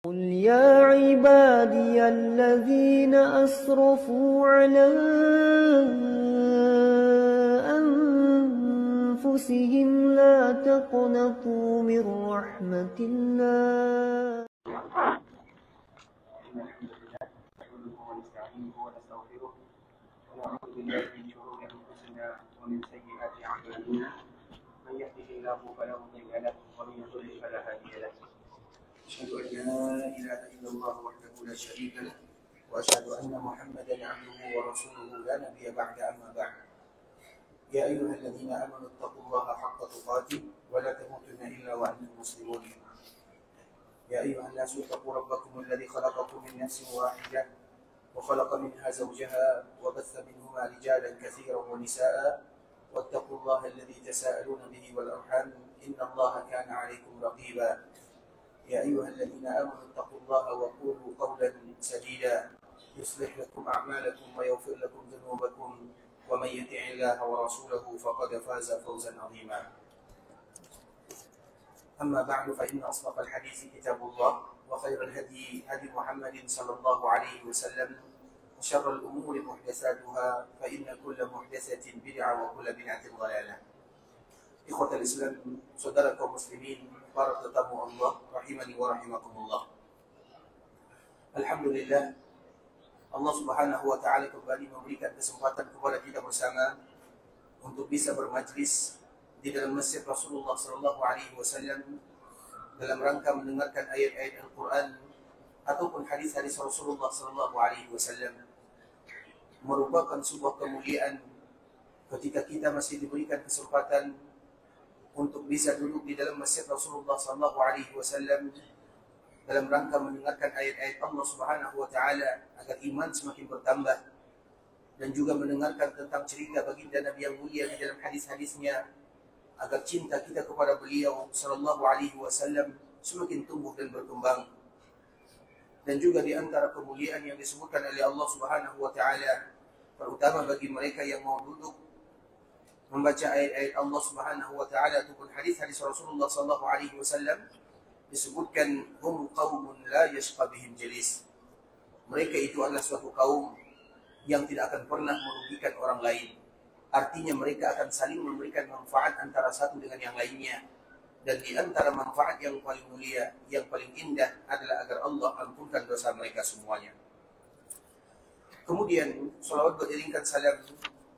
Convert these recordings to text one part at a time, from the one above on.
قل يا عبادي الذين أسرفوا على أنفسهم لا تقنطوا من رحمة الله. إن الحمد لله نحمده ونستعينه ونستغفره ونعوذ بالله من شرور أنفسنا ومن سيئات أعمالنا من يهده الله فلا مضل له ومن يضلل فلا هادي له. أشهد أن لا إله إلا الله وحده لا شريك له وأشهد أن محمدا عبده ورسوله لا نبي بعد أما بعد. يا أيها الذين آمنوا اتقوا الله حق تقاته ولا تموتن إلا وأنتم مسلمون. يا أيها الناس اتقوا ربكم الذي خلقكم من نفس واحدة وخلق منها زوجها وبث منهما رجالا كثيرا ونساء واتقوا الله الذي تساءلون به والأرحام إن الله كان عليكم رقيبا. يا أيها الذين آمنوا اتقوا الله وقولوا قولا سديدا يصلح لكم أعمالكم ويغفر لكم ذنوبكم ومن يطع الله ورسوله فقد فاز فوزا عظيما. أما بعد فإن أصدق الحديث كتاب الله وخير الهدي هدي محمد صلى الله عليه وسلم وشر الأمور محدثاتها فإن كل محدثة بدعة وكل بدعة ضلالة. إخوة الإسلام saudara kaum muslimin, para tetamu Allah rahimani wa rahimakumullah. Alhamdulillah, Allah Subhanahu wa taala kembali memberikan kesempatan kepada kita bersama untuk bisa bermajlis di dalam masjid Rasulullah sallallahu alaihi wasallam dalam rangka mendengarkan ayat-ayat Al-Qur'an ataupun hadis-hadis Rasulullah sallallahu alaihi wasallam. Merupakan sebuah kemuliaan ketika kita masih diberikan kesempatan untuk bisa duduk di dalam masjid Rasulullah sallallahu alaihi wasallam dalam rangka mendengarkan ayat-ayat Allah Subhanahu wa taala agar iman semakin bertambah, dan juga mendengarkan tentang cerita baginda Nabi yang mulia di dalam hadis-hadisnya agar cinta kita kepada beliau sallallahu alaihi wasallam semakin tumbuh dan berkembang. Dan juga di antara kemuliaan yang disebutkan oleh Allah Subhanahu wa taala, terutama bagi mereka yang mau duduk membaca ayat-ayat Allah Subhanahu wa taala ataupun hadis-hadis Rasulullah sallallahu alaihi wasallam, disebutkan hum qaumun la yashqa bihim jalis. Mereka itu adalah suatu kaum yang tidak akan pernah merugikan orang lain. Artinya mereka akan saling memberikan manfaat antara satu dengan yang lainnya. Dan di antara manfaat yang paling mulia, yang paling indah adalah agar Allah ampunkan dosa mereka semuanya. Kemudian salawat beriringkan salam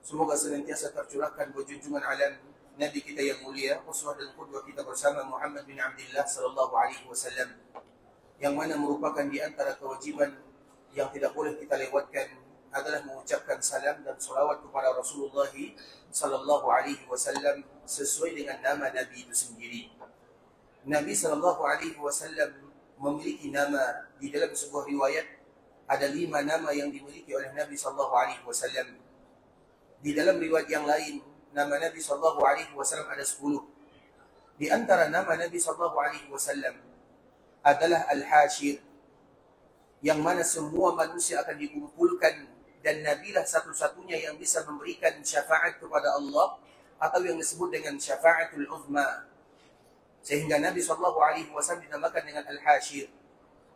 semoga senantiasa tercurahkan buat junjungan alam Nabi kita yang mulia, uswah dan qudwah kita bersama Muhammad bin Abdullah sallallahu alaihi wasallam, yang mana merupakan di antara kewajiban yang tidak boleh kita lewatkan adalah mengucapkan salam dan salawat kepada Rasulullah sallallahu alaihi wasallam sesuai dengan nama Nabi itu sendiri. Nabi sallallahu alaihi wasallam memiliki nama, di dalam sebuah riwayat ada 5 nama yang dimiliki oleh Nabi sallallahu alaihi wasallam. Di dalam riwayat yang lain, nama Nabi sallallahu alaihi wasallam ada 10. Di antara nama Nabi sallallahu alaihi wasallam adalah Al-Hashir, yang mana semua manusia akan dikumpulkan dan Nabilah satu-satunya yang bisa memberikan syafaat kepada Allah atau yang disebut dengan syafaatul uzma. Sehingga Nabi sallallahu alaihi wasallam dinamakan dengan Al-Hashir,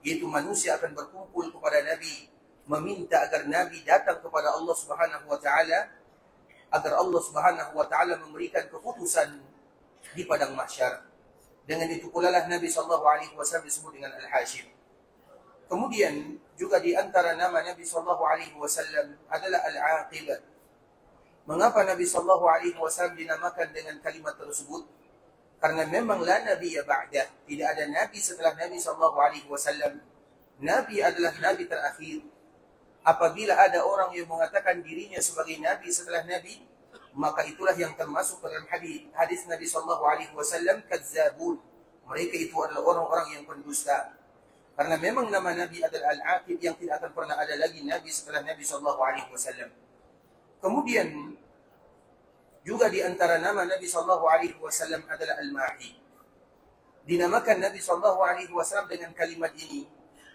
yaitu manusia akan berkumpul kepada Nabi meminta agar Nabi datang kepada Allah Subhanahu wa taala, agar Allah Subhanahu wa taala memberikan keputusan di padang mahsyar. Dengan itu pula lah Nabi sallallahu alaihi wasallam disebut dengan Al-Hashir. Kemudian juga di antara nama Nabi sallallahu alaihi wasallam adalah Al-Aqib. Mengapa Nabi sallallahu alaihi wasallam dinamakan dengan kalimat tersebut? Karena memang la nabiyya ba'dah, tidak ada nabi setelah Nabi sallallahu alaihi wasallam. Nabi adalah nabi terakhir. Apabila ada orang yang mengatakan dirinya sebagai nabi setelah Nabi, maka itulah yang termasuk dalam hadis Nabi sallallahu alaihi wasallam kadzabun. Mereka itu adalah orang-orang yang pendusta. Karena memang nama Nabi adalah Al-Aqib, yang tidak akan pernah ada lagi nabi setelah Nabi sallallahu alaihi wasallam. Kemudian juga di antara nama Nabi sallallahu alaihi wasallam adalah Al-Mahi. Dinamakan Nabi sallallahu alaihi wasallam dengan kalimat ini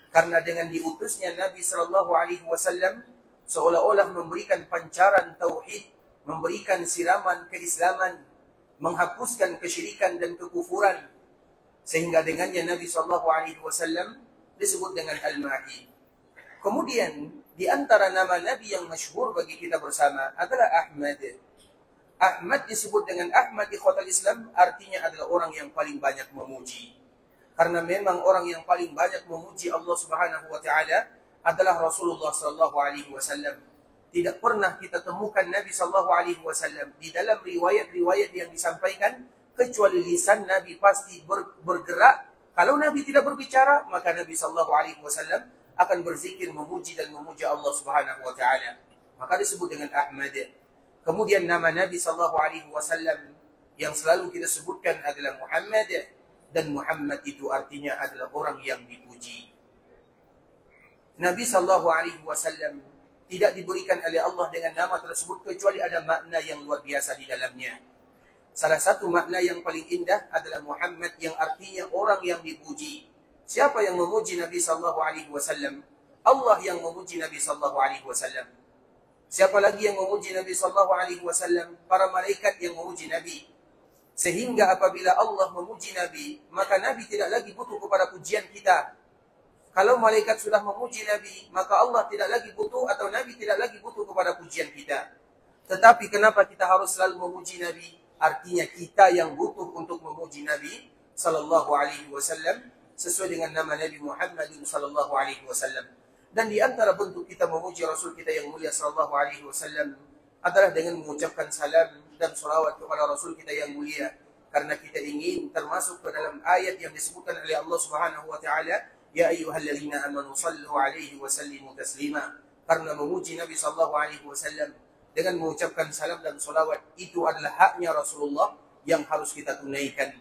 karena dengan diutusnya Nabi sallallahu alaihi wasallam seolah-olah memberikan pancaran tauhid, memberikan siraman keislaman, menghapuskan kesyirikan dan kekufuran, sehingga dengannya Nabi sallallahu alaihi wasallam disebut dengan Al-Mahi. Kemudian di antara nama Nabi yang masyhur bagi kita bersama adalah Ahmad. Ahmad disebut dengan Ahmad ikhwatal Islam, artinya adalah orang yang paling banyak memuji. Karena memang orang yang paling banyak memuji Allah Subhanahu wa taala adalah Rasulullah sallallahu alaihi wasallam. Tidak pernah kita temukan Nabi sallallahu alaihi wasallam di dalam riwayat-riwayat yang disampaikan kecuali lisan Nabi pasti bergerak. Kalau Nabi tidak berbicara, maka Nabi sallallahu alaihi wasallam akan berzikir memuji dan memuja Allah Subhanahu wa taala. Maka disebut dengan Ahmad. Kemudian nama Nabi sallallahu alaihi wasallam yang selalu kita sebutkan adalah Muhammad, dan Muhammad itu artinya adalah orang yang dipuji. Nabi sallallahu alaihi wasallam tidak diberikan oleh Allah dengan nama tersebut kecuali ada makna yang luar biasa di dalamnya. Salah satu makna yang paling indah adalah Muhammad yang artinya orang yang dipuji. Siapa yang memuji Nabi sallallahu alaihi wasallam? Allah yang memuji Nabi sallallahu alaihi wasallam. Siapa lagi yang memuji Nabi sallallahu alaihi wasallam? Para malaikat yang memuji Nabi. Sehingga apabila Allah memuji Nabi, maka Nabi tidak lagi butuh kepada pujian kita. Kalau malaikat sudah memuji Nabi, maka Allah tidak lagi butuh atau Nabi tidak lagi butuh kepada pujian kita. Tetapi kenapa kita harus selalu memuji Nabi? Artinya kita yang butuh untuk memuji Nabi sallallahu alaihi wasallam sesuai dengan nama Nabi Muhammad sallallahu alaihi wasallam. Dan di antara bentuk kita memuji Rasul kita yang mulia sallallahu alaihi wasallam adalah dengan mengucapkan salam dan salawat kepada Rasul kita yang mulia, karena kita ingin termasuk ke dalam ayat yang disebutkan oleh Allah Subhanahu wa taala, ya ayyuhalladzina amanu sallu alaihi wa sallimu taslima. Karena memuji Nabi sallallahu alaihi wasallam dengan mengucapkan salam dan salawat itu adalah haknya Rasulullah yang harus kita tunaikan.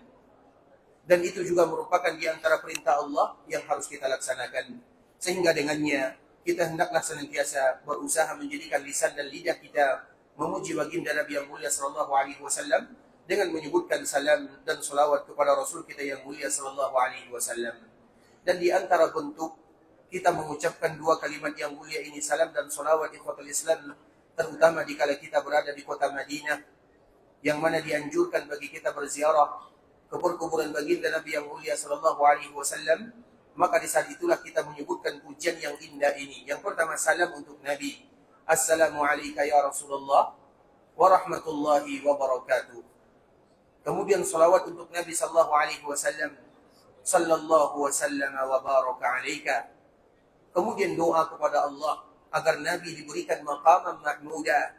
Dan itu juga merupakan di antara perintah Allah yang harus kita laksanakan. Sehingga dengannya kita hendaklah senantiasa berusaha menjadikan lisan dan lidah kita memuji baginda Nabi yang mulia sallallahu alaihi wasallam dengan menyebutkan salam dan salawat kepada Rasul kita yang mulia sallallahu alaihi wasallam. Dan di antara bentuk kita mengucapkan dua kalimat yang mulia ini, salam dan salawat ikhwatul Islam, terutama dikala kita berada di kota Madinah, yang mana dianjurkan bagi kita berziarah ke perkuburan baginda Nabi yang mulia sallallahu alaihi wasallam, maka di saat itulah kita menyebutkan pujian yang indah ini. Yang pertama, salam untuk Nabi. Assalamualaikum ya Rasulullah wa rahmatullahi wa barakatuh. Kemudian salawat untuk Nabi sallallahu alaihi wasallam. Sallallahu wasallam wa baraka alaika. Kemudian doa kepada Allah agar Nabi diberikan maqaman mahmuda.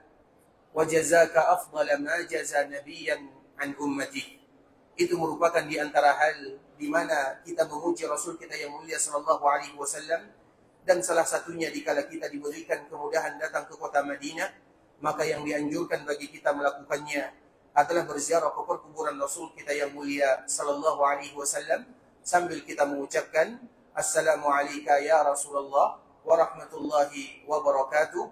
Wa jazaka afdala ma jaza nabiyan an ummati. Itu merupakan di antara hal di mana kita memuji Rasul kita yang mulia sallallahu alaihi wasallam. Dan salah satunya dikala kita diberikan kemudahan datang ke kota Madinah, maka yang dianjurkan bagi kita melakukannya adalah berziarah ke perkuburan Rasul kita yang mulia sallallahu alaihi wasallam sambil kita mengucapkan Assalamualaikum ya Rasulullah wa rahmatullahi wa barakatuh.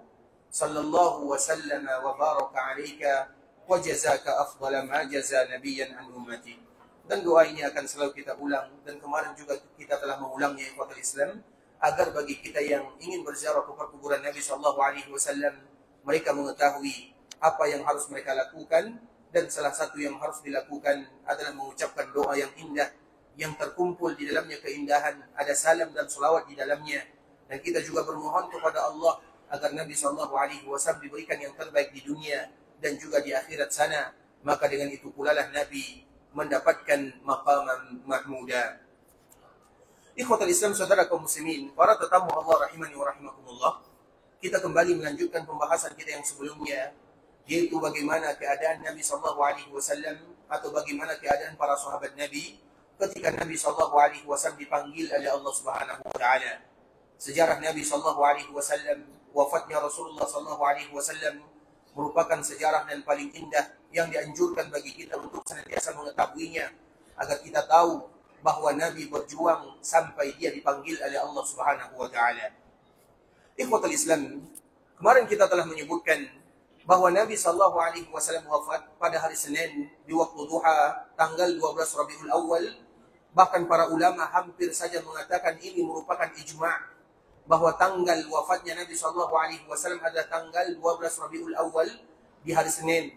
Sallallahu wasallam wa baraka alaika wa jazaka afdala ma jaza nabiyan an ummati. Dan doa ini akan selalu kita ulang, dan kemarin juga kita telah mengulangnya ikhwatul Islam, agar bagi kita yang ingin berziarah ke perkuburan Nabi sallallahu alaihi wasallam, mereka mengetahui apa yang harus mereka lakukan, dan salah satu yang harus dilakukan adalah mengucapkan doa yang indah yang terkumpul di dalamnya keindahan, ada salam dan salawat di dalamnya. Dan kita juga bermohon kepada Allah agar Nabi sallallahu alaihi wasallam diberikan yang terbaik di dunia dan juga di akhirat sana. Maka dengan itu pula lah Nabi mendapatkan maqaman mahmuda. Ikhwatul Islam, saudara kaum muslimin, para tetamu Allah rahimani wa rahimakumullah, kita kembali melanjutkan pembahasan kita yang sebelumnya, yaitu bagaimana keadaan Nabi sallallahu alaihi wasallam atau bagaimana keadaan para sahabat Nabi ketika Nabi sallallahu alaihi wasallam dipanggil oleh Allah Subhanahu wa taala. Sejarah Nabi sallallahu alaihi wasallam, wafatnya Rasulullah sallallahu alaihi wasallam merupakan sejarah yang paling indah yang dianjurkan bagi kita untuk senantiasa mengetahuinya agar kita tahu bahwa Nabi berjuang sampai dia dipanggil oleh Allah Subhanahu wa taala. Ikhwatul Islam, kemarin kita telah menyebutkan bahwa Nabi sallallahu alaihi wasallam wafat pada hari Senin di waktu duha tanggal 12 Rabiul Awal. Bahkan para ulama hampir saja mengatakan ini merupakan ijma' bahwa tanggal wafatnya Nabi sallallahu alaihi wasallam adalah tanggal 12 Rabiul Awal di hari Senin,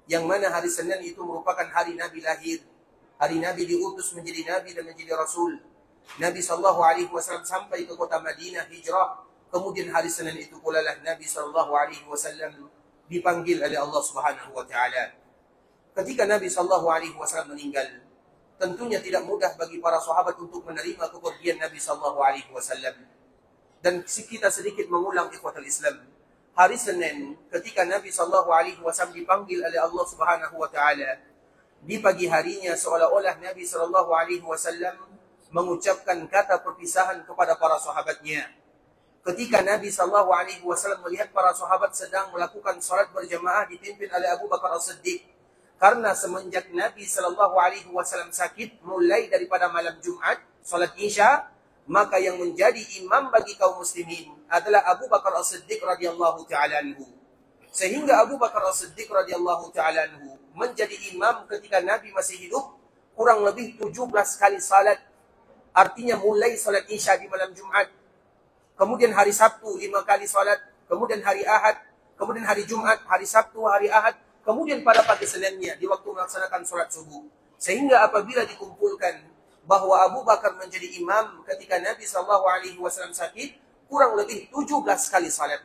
yang mana hari Senin itu merupakan hari Nabi lahir. Hari Nabi diutus menjadi Nabi dan menjadi Rasul. Nabi SAW sampai ke kota Madinah hijrah. Kemudian hari Senin itu pula lah Nabi SAW dipanggil oleh Allah Subhanahu wa taala. Ketika Nabi SAW meninggal, tentunya tidak mudah bagi para sahabat untuk menerima kepergian Nabi SAW. Dan kita sedikit mengulang ikhwatul Islam. Hari Senin ketika Nabi SAW dipanggil oleh Allah Subhanahu wa taala, di pagi harinya seolah-olah Nabi SAW mengucapkan kata perpisahan kepada para sahabatnya. Ketika Nabi SAW melihat para sahabat sedang melakukan salat berjamaah dipimpin oleh Abu Bakar As-Siddiq, karena semenjak Nabi SAW sakit mulai daripada malam Jumat salat Isya, maka yang menjadi imam bagi kaum muslimin adalah Abu Bakar As-Siddiq radhiyallahu taala anhu. Sehingga Abu Bakar As-Siddiq radhiyallahu taala anhu menjadi imam ketika Nabi masih hidup kurang lebih 17 kali salat. Artinya mulai salat Isya di malam Jumat, kemudian hari Sabtu 5 kali salat, kemudian hari Ahad, kemudian hari Jumat, hari Sabtu, hari Ahad, kemudian pada pagi Seninnya di waktu melaksanakan salat subuh. Sehingga apabila dikumpulkan bahwa Abu Bakar menjadi imam ketika Nabi SAW sakit, kurang lebih 17 kali salat.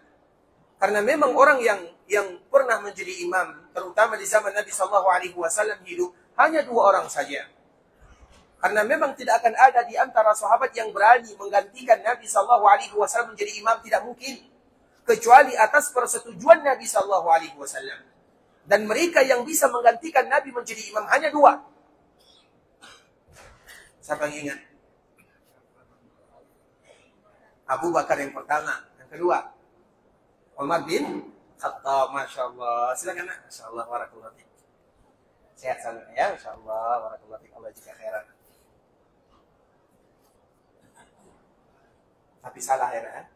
Karena memang orang yang pernah menjadi imam, terutama di zaman Nabi SAW hidup, hanya 2 orang saja. Karena memang tidak akan ada di antara sahabat yang berani menggantikan Nabi SAW menjadi imam, tidak mungkin. Kecuali atas persetujuan Nabi SAW. Dan mereka yang bisa menggantikan Nabi menjadi imam hanya 2. Siapa yang ingat? Abu Bakar yang pertama. Yang kedua, Umar bin Khattab. Masya Allah. Silakan nak. Masya Allah. Warakallahu fiik. Sehat selalu ya. Masya Allah. Warakallahu fiik. Allah jika khairan. Tapi salah ya nak.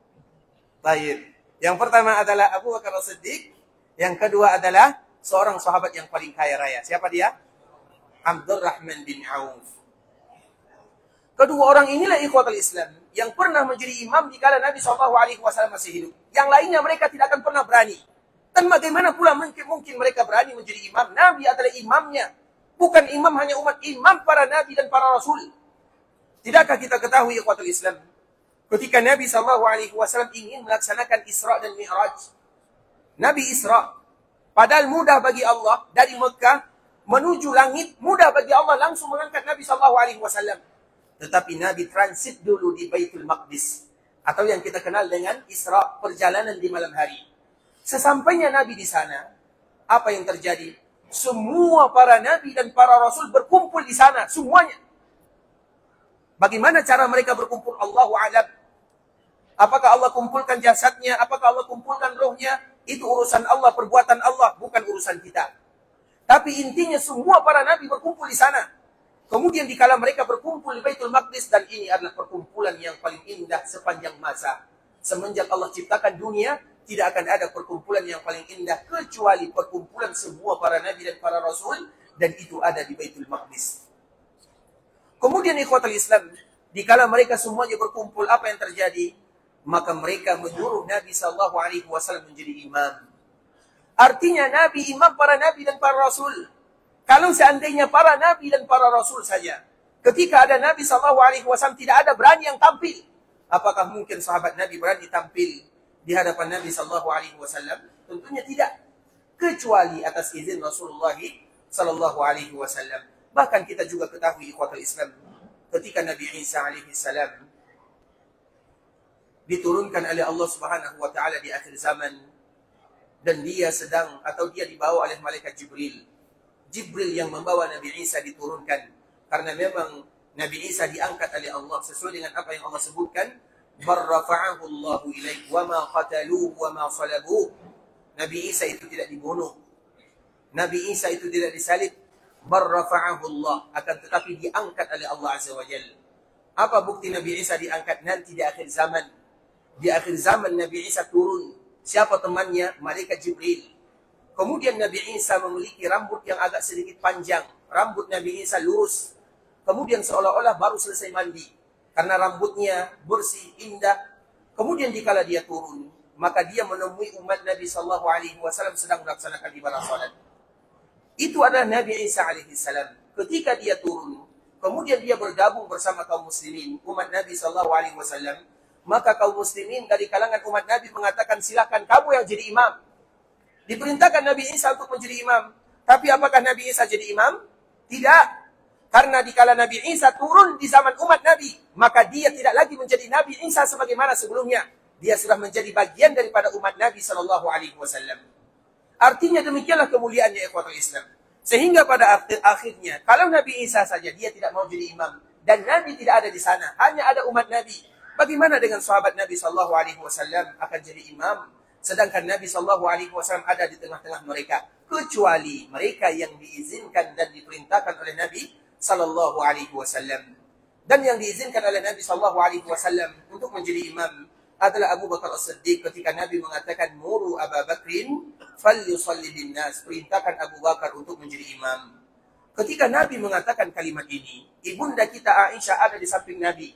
Baik. Yang pertama adalah Abu Bakar As-Siddiq. Yang kedua adalah seorang sahabat yang paling kaya raya. Siapa dia? Abdurrahman bin Auf. Kedua orang inilah ikhwatul Islam yang pernah menjadi imam di kala Nabi SAW masih hidup. Yang lainnya mereka tidak akan pernah berani. Dan bagaimana pula mungkin mereka berani menjadi imam? Nabi adalah imamnya. Bukan imam hanya umat, imam para nabi dan para rasul. Tidakkah kita ketahui ikhwatul Islam? Ketika Nabi SAW ingin melaksanakan Isra dan Mi'raj. Nabi Isra. Padahal mudah bagi Allah dari Mekah menuju langit. Mudah bagi Allah langsung mengangkat Nabi SAW. Tetapi Nabi transit dulu di Baitul Maqdis. Atau yang kita kenal dengan Isra, perjalanan di malam hari. Sesampainya Nabi di sana, apa yang terjadi? Semua para Nabi dan para Rasul berkumpul di sana. Semuanya. Bagaimana cara mereka berkumpul? Allahu a'lam. Apakah Allah kumpulkan jasadnya? Apakah Allah kumpulkan rohnya? Itu urusan Allah, perbuatan Allah, bukan urusan kita. Tapi intinya semua para Nabi berkumpul di sana. Kemudian dikala mereka berkumpul di Baitul Maqdis, dan ini adalah perkumpulan yang paling indah sepanjang masa. Semenjak Allah ciptakan dunia, tidak akan ada perkumpulan yang paling indah kecuali perkumpulan semua para Nabi dan para Rasul, dan itu ada di Baitul Maqdis. Kemudian ikhwatul Islam, dikala mereka semuanya berkumpul, apa yang terjadi? Maka mereka menyuruh Nabi SAW menjadi imam. Artinya Nabi imam para Nabi dan para Rasul. Kalau seandainya para Nabi dan para Rasul saja, ketika ada Nabi SAW tidak ada berani yang tampil. Apakah mungkin sahabat Nabi berani tampil di hadapan Nabi SAW? Tentunya tidak. Kecuali atas izin Rasulullah SAW. Bahkan kita juga ketahui ikhwatul Islam, ketika Nabi Isa alaihissalam diturunkan oleh Allah Subhanahu wa taala di akhir zaman, dan dia sedang atau dia dibawa oleh malaikat Jibril. Jibril yang membawa Nabi Isa diturunkan, karena memang Nabi Isa diangkat oleh Allah sesuai dengan apa yang Allah sebutkan, barrafa'ahu Allahu ilaih wa ma qataluhu wa ma salabuhu. Nabi Isa itu tidak dibunuh, Nabi Isa itu tidak disalib, barrafa'ahu Allah, akan tetapi diangkat oleh Allah Azza wa Jalla. Apa bukti Nabi Isa diangkat? Nanti di akhir zaman. Di akhir zaman Nabi Isa turun. Siapa temannya? Malaikat Jibril. Kemudian Nabi Isa memiliki rambut yang agak sedikit panjang. Rambut Nabi Isa lurus. Kemudian seolah-olah baru selesai mandi. Karena rambutnya bersih, indah. Kemudian dikala dia turun, maka dia menemui umat Nabi SAW sedang melaksanakan ibadah salat. Itu adalah Nabi Isa alaihissalam. Ketika dia turun, kemudian dia bergabung bersama kaum muslimin, umat Nabi SAW, maka kaum muslimin dari kalangan umat Nabi mengatakan, silakan kamu yang jadi imam. Diperintahkan Nabi Isa untuk menjadi imam. Tapi apakah Nabi Isa jadi imam? Tidak. Karena dikala Nabi Isa turun di zaman umat Nabi, maka dia tidak lagi menjadi Nabi Isa sebagaimana sebelumnya. Dia sudah menjadi bagian daripada umat Nabi SAW. Artinya demikianlah kemuliaannya ikhwatul Islam. Sehingga pada akhirnya, kalau Nabi Isa saja dia tidak mau jadi imam, dan Nabi tidak ada di sana, hanya ada umat Nabi, bagaimana dengan sahabat Nabi SAW akan jadi imam? Sedangkan Nabi SAW ada di tengah-tengah mereka, kecuali mereka yang diizinkan dan diperintahkan oleh Nabi SAW. Dan yang diizinkan oleh Nabi SAW untuk menjadi imam adalah Abu Bakar As-Siddiq ketika Nabi mengatakan, muru Abu Bakrin falyusalli bin nas, perintahkan Abu Bakar untuk menjadi imam. Ketika Nabi mengatakan kalimat ini, ibunda kita Aisyah ada di samping Nabi.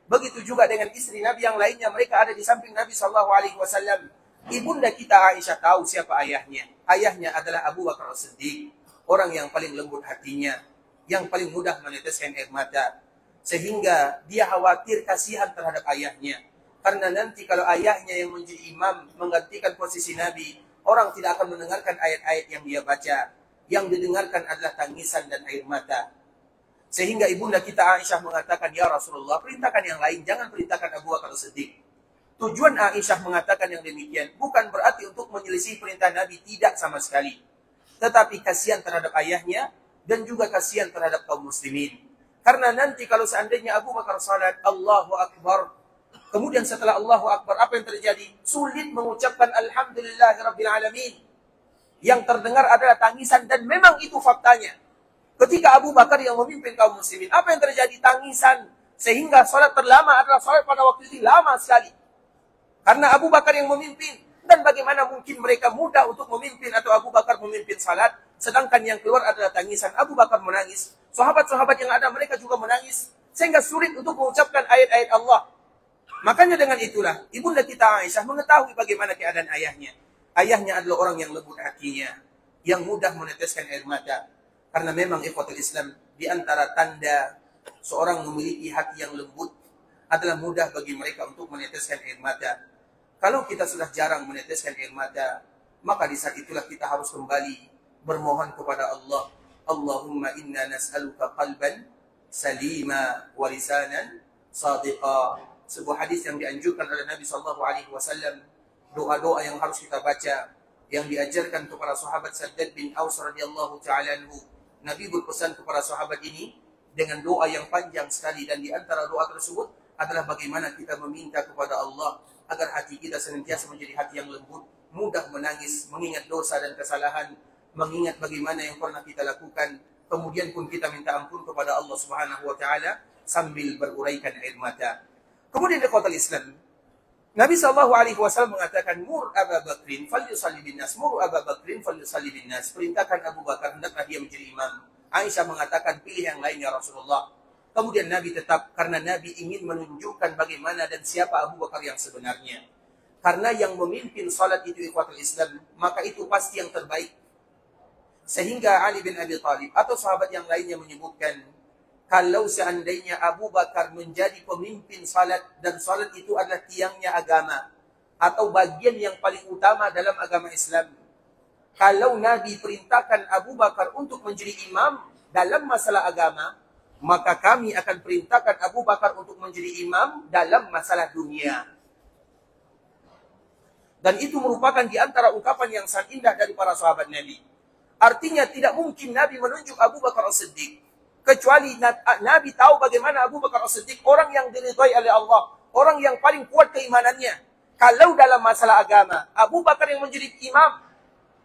Begitu juga dengan istri Nabi yang lainnya, mereka ada di samping Nabi SAW. Ibunda kita Aisyah tahu siapa ayahnya. Ayahnya adalah Abu Bakar As-Siddiq, orang yang paling lembut hatinya, yang paling mudah meneteskan air mata, sehingga dia khawatir kasihan terhadap ayahnya. Karena nanti kalau ayahnya yang menjadi imam menggantikan posisi Nabi, orang tidak akan mendengarkan ayat-ayat yang dia baca. Yang didengarkan adalah tangisan dan air mata. Sehingga ibunda kita Aisyah mengatakan, ya Rasulullah, perintahkan yang lain, jangan perintahkan Abu Bakar As-Siddiq. Tujuan Aisyah mengatakan yang demikian bukan berarti untuk menyelisih perintah Nabi, tidak sama sekali. Tetapi kasihan terhadap ayahnya dan juga kasihan terhadap kaum muslimin. Karena nanti kalau seandainya Abu Bakar salat, Allahu Akbar, kemudian setelah Allahu Akbar, apa yang terjadi? Sulit mengucapkan Alhamdulillahirabbil alamin. Yang terdengar adalah tangisan, dan memang itu faktanya. Ketika Abu Bakar yang memimpin kaum muslimin, apa yang terjadi? Tangisan. Sehingga salat terlama adalah salat pada waktu itu lama sekali. Karena Abu Bakar yang memimpin. Dan bagaimana mungkin mereka mudah untuk memimpin atau Abu Bakar memimpin salat, sedangkan yang keluar adalah tangisan. Abu Bakar menangis. Sahabat-sahabat yang ada mereka juga menangis. Sehingga sulit untuk mengucapkan ayat-ayat Allah. Makanya dengan itulah, ibunda kita Aisyah mengetahui bagaimana keadaan ayahnya. Ayahnya adalah orang yang lembut hatinya, yang mudah meneteskan air mata. Karena memang ikhwatul Islam, di antara tanda seorang memiliki hati yang lembut adalah mudah bagi mereka untuk meneteskan air mata. Kalau kita sudah jarang meneteskan air mata, maka di saat itulah kita harus kembali bermohon kepada Allah. Allahumma inna nas'aluka qalban salima wa lisanan sadiqa. Sebuah hadis yang dianjurkan oleh Nabi SAW, doa-doa yang harus kita baca, yang diajarkan kepada sahabat Saddad bin Aus radhiyallahu ta'ala anhu. Nabi berpesan kepada sahabat ini dengan doa yang panjang sekali, dan di antara doa tersebut adalah bagaimana kita meminta kepada Allah agar hati kita senantiasa menjadi hati yang lembut, mudah menangis, mengingat dosa dan kesalahan, mengingat bagaimana yang pernah kita lakukan, kemudian pun kita minta ampun kepada Allah Subhanahu wa taala sambil beruraikan air mata. Kemudian ikhwatul Islam, Nabi SAW mengatakan, mur Abu Bakrin falyusalli bin nas, mur Abu Bakrin falyusalli bin nas, perintahkan Abu Bakar hendaklah dia menjadi imam. Aisyah mengatakan, pilih yang lain ya Rasulullah. Kemudian Nabi tetap, karena Nabi ingin menunjukkan bagaimana dan siapa Abu Bakar yang sebenarnya. Karena yang memimpin salat itu ikhwatul Islam, maka itu pasti yang terbaik. Sehingga Ali bin Abi Thalib atau sahabat yang lainnya menyebutkan, kalau seandainya Abu Bakar menjadi pemimpin salat, dan salat itu adalah tiangnya agama, atau bagian yang paling utama dalam agama Islam, kalau Nabi perintahkan Abu Bakar untuk menjadi imam dalam masalah agama, maka kami akan perintahkan Abu Bakar untuk menjadi imam dalam masalah dunia. Dan itu merupakan di antara ungkapan yang sangat indah dari para sahabat Nabi. Artinya tidak mungkin Nabi menunjuk Abu Bakar As-Siddiq, kecuali Nabi tahu bagaimana Abu Bakar As-Siddiq orang yang diridhai oleh Allah, orang yang paling kuat keimanannya. Kalau dalam masalah agama Abu Bakar yang menjadi imam,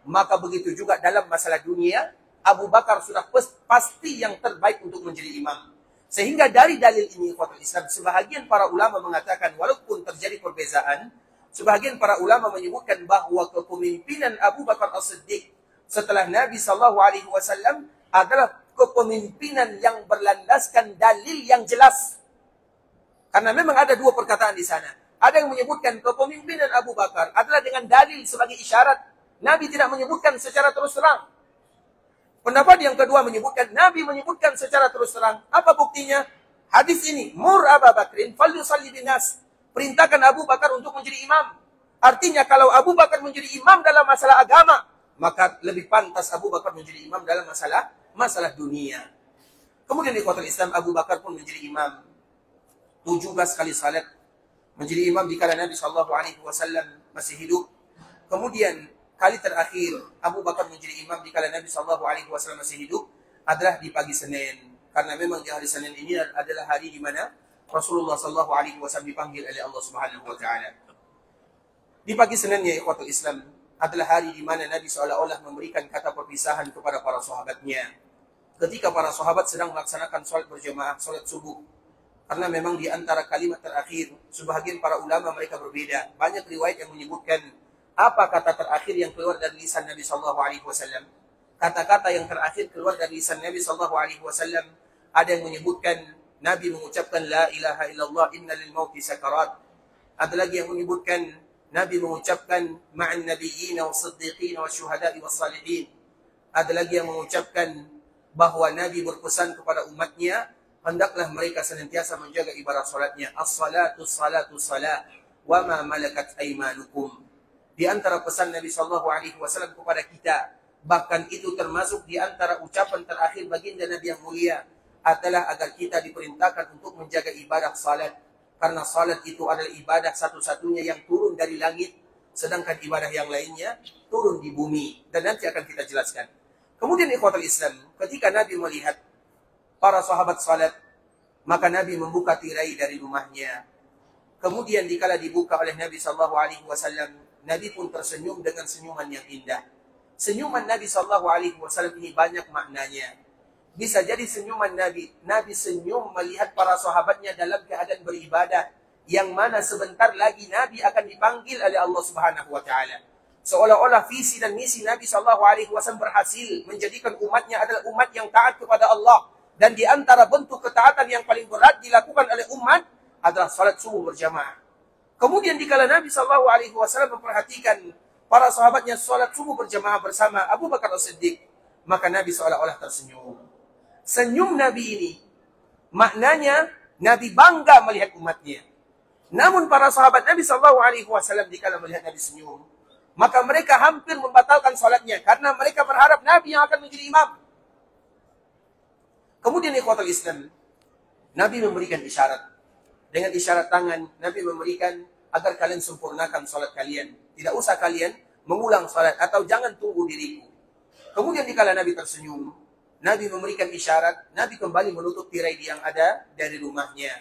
maka begitu juga dalam masalah dunia Abu Bakar sudah pasti yang terbaik untuk menjadi imam. Sehingga dari dalil ini ikhwatul Islam, sebahagian para ulama mengatakan, walaupun terjadi perbezaan, sebahagian para ulama menyebutkan bahwa kepemimpinan Abu Bakar As-Siddiq setelah Nabi SAW adalah kepemimpinan yang berlandaskan dalil yang jelas. Karena memang ada dua perkataan di sana. Ada yang menyebutkan kepemimpinan Abu Bakar adalah dengan dalil sebagai isyarat. Nabi tidak menyebutkan secara terus terang. Pendapat yang kedua menyebutkan, Nabi menyebutkan secara terus terang. Apa buktinya? Hadis ini, Mur Abu Bakrin falyusalli binas. Perintahkan Abu Bakar untuk menjadi imam. Artinya kalau Abu Bakar menjadi imam dalam masalah agama, maka lebih pantas Abu Bakar menjadi imam dalam masalah dunia. Kemudian di ikhwatul Islam, Abu Bakar pun menjadi imam 17 kali salat. Menjadi imam di kala Nabi SAW masih hidup. Kemudian kali terakhir Abu Bakar menjadi imam di kala Nabi SAW masih hidup adalah di pagi Senin. Karena memang di hari Senin ini adalah hari di mana Rasulullah SAW dipanggil oleh Allah Subhanahu Wa Taala. Di pagi Senin ya ikhwatul Islam adalah hari di mana Nabi seolah-olah memberikan kata perpisahan kepada para sahabatnya. Ketika para sahabat sedang melaksanakan sholat berjamaah, sholat subuh. Karena memang di antara kalimat terakhir, sebahagian para ulama mereka berbeda. Banyak riwayat yang menyebutkan apa kata terakhir yang keluar dari lisan Nabi SAW. Kata-kata yang terakhir keluar dari lisan Nabi SAW, ada yang menyebutkan Nabi mengucapkan La ilaha illallah inna lil mauti sakarat. Ada lagi yang menyebutkan Nabi mengucapkan Ma'an nabiyyin wa siddiqin wa syuhada'i wa salihin. Ada lagi yang mengucapkan bahwa Nabi berpesan kepada umatnya, hendaklah mereka senantiasa menjaga ibadah salatnya. As-salatu salatu salat wa ma malakat aymanukum. Di antara pesan Nabi SAW kepada kita, bahkan itu termasuk di antara ucapan terakhir baginda Nabi yang mulia, adalah agar kita diperintahkan untuk menjaga ibadah salat. Karena salat itu adalah ibadah satu-satunya yang turun dari langit, sedangkan ibadah yang lainnya turun di bumi. Dan nanti akan kita jelaskan. Kemudian ikhwatul Islam, ketika Nabi melihat para sahabat salat, maka Nabi membuka tirai dari rumahnya. Kemudian dikala dibuka oleh Nabi SAW, Nabi pun tersenyum dengan senyuman yang indah. Senyuman Nabi SAW ini banyak maknanya. Bisa jadi senyuman Nabi senyum melihat para sahabatnya dalam keadaan beribadah, yang mana sebentar lagi Nabi akan dipanggil oleh Allah Subhanahu Wa Taala. Seolah-olah visi dan misi Nabi SAW berhasil menjadikan umatnya adalah umat yang taat kepada Allah. Dan di antara bentuk ketaatan yang paling berat dilakukan oleh umat adalah salat subuh berjamaah. Kemudian dikala Nabi SAW memperhatikan para sahabatnya salat subuh berjamaah bersama Abu Bakar As-Siddiq, maka Nabi seolah-olah tersenyum. Senyum Nabi ini maknanya Nabi bangga melihat umatnya. Namun para sahabat Nabi SAW dikala melihat Nabi senyum, maka mereka hampir membatalkan salatnya karena mereka berharap Nabi yang akan menjadi imam. Kemudian ikhwatul Islam, Nabi memberikan isyarat. Dengan isyarat tangan, Nabi memberikan agar kalian sempurnakan salat kalian. Tidak usah kalian mengulang salat atau jangan tunggu diriku. Kemudian dikala Nabi tersenyum, Nabi memberikan isyarat, Nabi kembali menutup tirai yang ada dari rumahnya.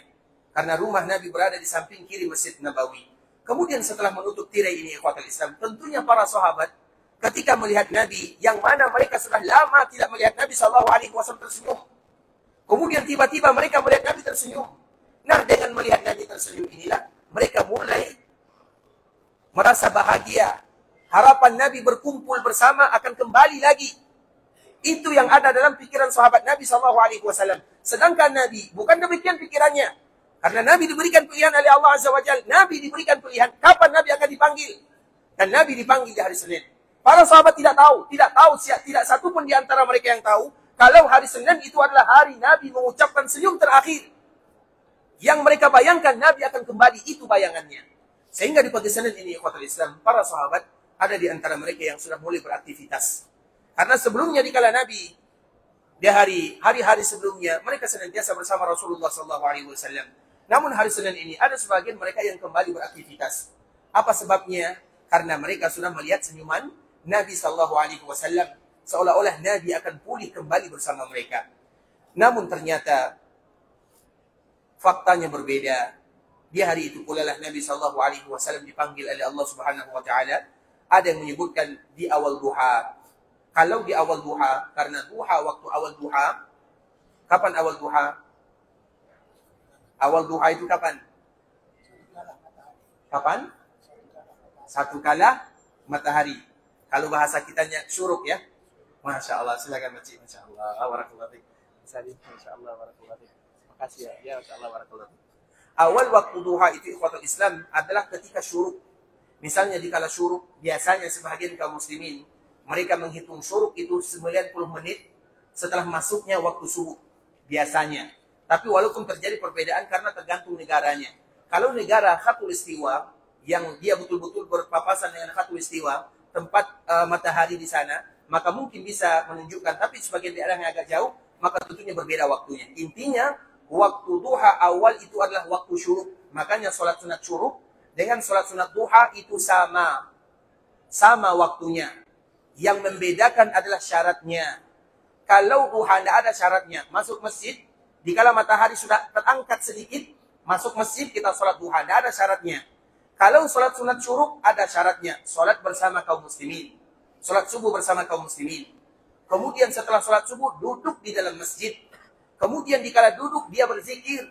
Karena rumah Nabi berada di samping kiri Masjid Nabawi. Kemudian setelah menutup tirai ini ikhwatul Islam, tentunya para sahabat ketika melihat Nabi, yang mana mereka sudah lama tidak melihat Nabi SAW tersenyum. Kemudian tiba-tiba mereka melihat Nabi tersenyum. Nah, dengan melihat Nabi tersenyum inilah mereka mulai merasa bahagia. Harapan Nabi berkumpul bersama akan kembali lagi. Itu yang ada dalam pikiran sahabat Nabi SAW. Sedangkan Nabi bukan demikian pikirannya. Karena Nabi diberikan pilihan oleh Allah Azza wa Jalla. Nabi diberikan pilihan kapan Nabi akan dipanggil. Dan Nabi dipanggil di hari Senin. Para sahabat tidak tahu, tidak satu pun di antara mereka yang tahu kalau hari Senin itu adalah hari Nabi mengucapkan senyum terakhir. Yang mereka bayangkan Nabi akan kembali, itu bayangannya. Sehingga di pagi Senin ini ikhwatul Islam, para sahabat ada di antara mereka yang sudah mulai beraktivitas. Karena sebelumnya dikala Nabi di hari-hari sebelumnya mereka senantiasa bersama Rasulullah SAW. Namun hari Senin ini ada sebagian mereka yang kembali beraktivitas. Apa sebabnya? Karena mereka sudah melihat senyuman Nabi SAW. Seolah-olah Nabi akan pulih kembali bersama mereka. Namun ternyata faktanya berbeda. Di hari itu pula lah Nabi SAW dipanggil oleh Allah Subhanahu Wa Taala. Ada yang menyebutkan di awal duha. Kalau di awal duha, karena duha waktu awal duha, kapan awal duha? Awal duha itu kapan? Kapan? Satu kala matahari. Kalau bahasa kitanya syuruk ya. Masya Allah, silakan Makcik. Masya Allah, warakallahu fiik. Masya Allah, warakallahu fiik. Makasih ya. Ya, Masya Allah, warakallahu fiik. Awal waktu duha itu ikhwatul Islam adalah ketika syuruk. Misalnya di kala syuruk, biasanya sebagian kaum muslimin mereka menghitung syuruk itu 90 menit setelah masuknya waktu subuh biasanya. Tapi walaupun terjadi perbedaan karena tergantung negaranya. Kalau negara khatulistiwa yang dia betul-betul berpapasan dengan khatulistiwa, tempat matahari di sana, maka mungkin bisa menunjukkan. Tapi sebagian daerah yang agak jauh, maka tentunya berbeda waktunya. Intinya, waktu duha awal itu adalah waktu syuruk. Makanya sholat sunat syuruk dengan sholat sunat duha itu sama. Sama waktunya. Yang membedakan adalah syaratnya. Kalau duha tidak ada syaratnya, masuk masjid, dikala matahari sudah terangkat sedikit, masuk masjid kita sholat duha, tidak ada syaratnya. Kalau sholat sunat syuruk, ada syaratnya. Sholat bersama kaum muslimin. Sholat subuh bersama kaum muslimin. Kemudian setelah sholat subuh, duduk di dalam masjid. Kemudian dikala duduk, dia berzikir.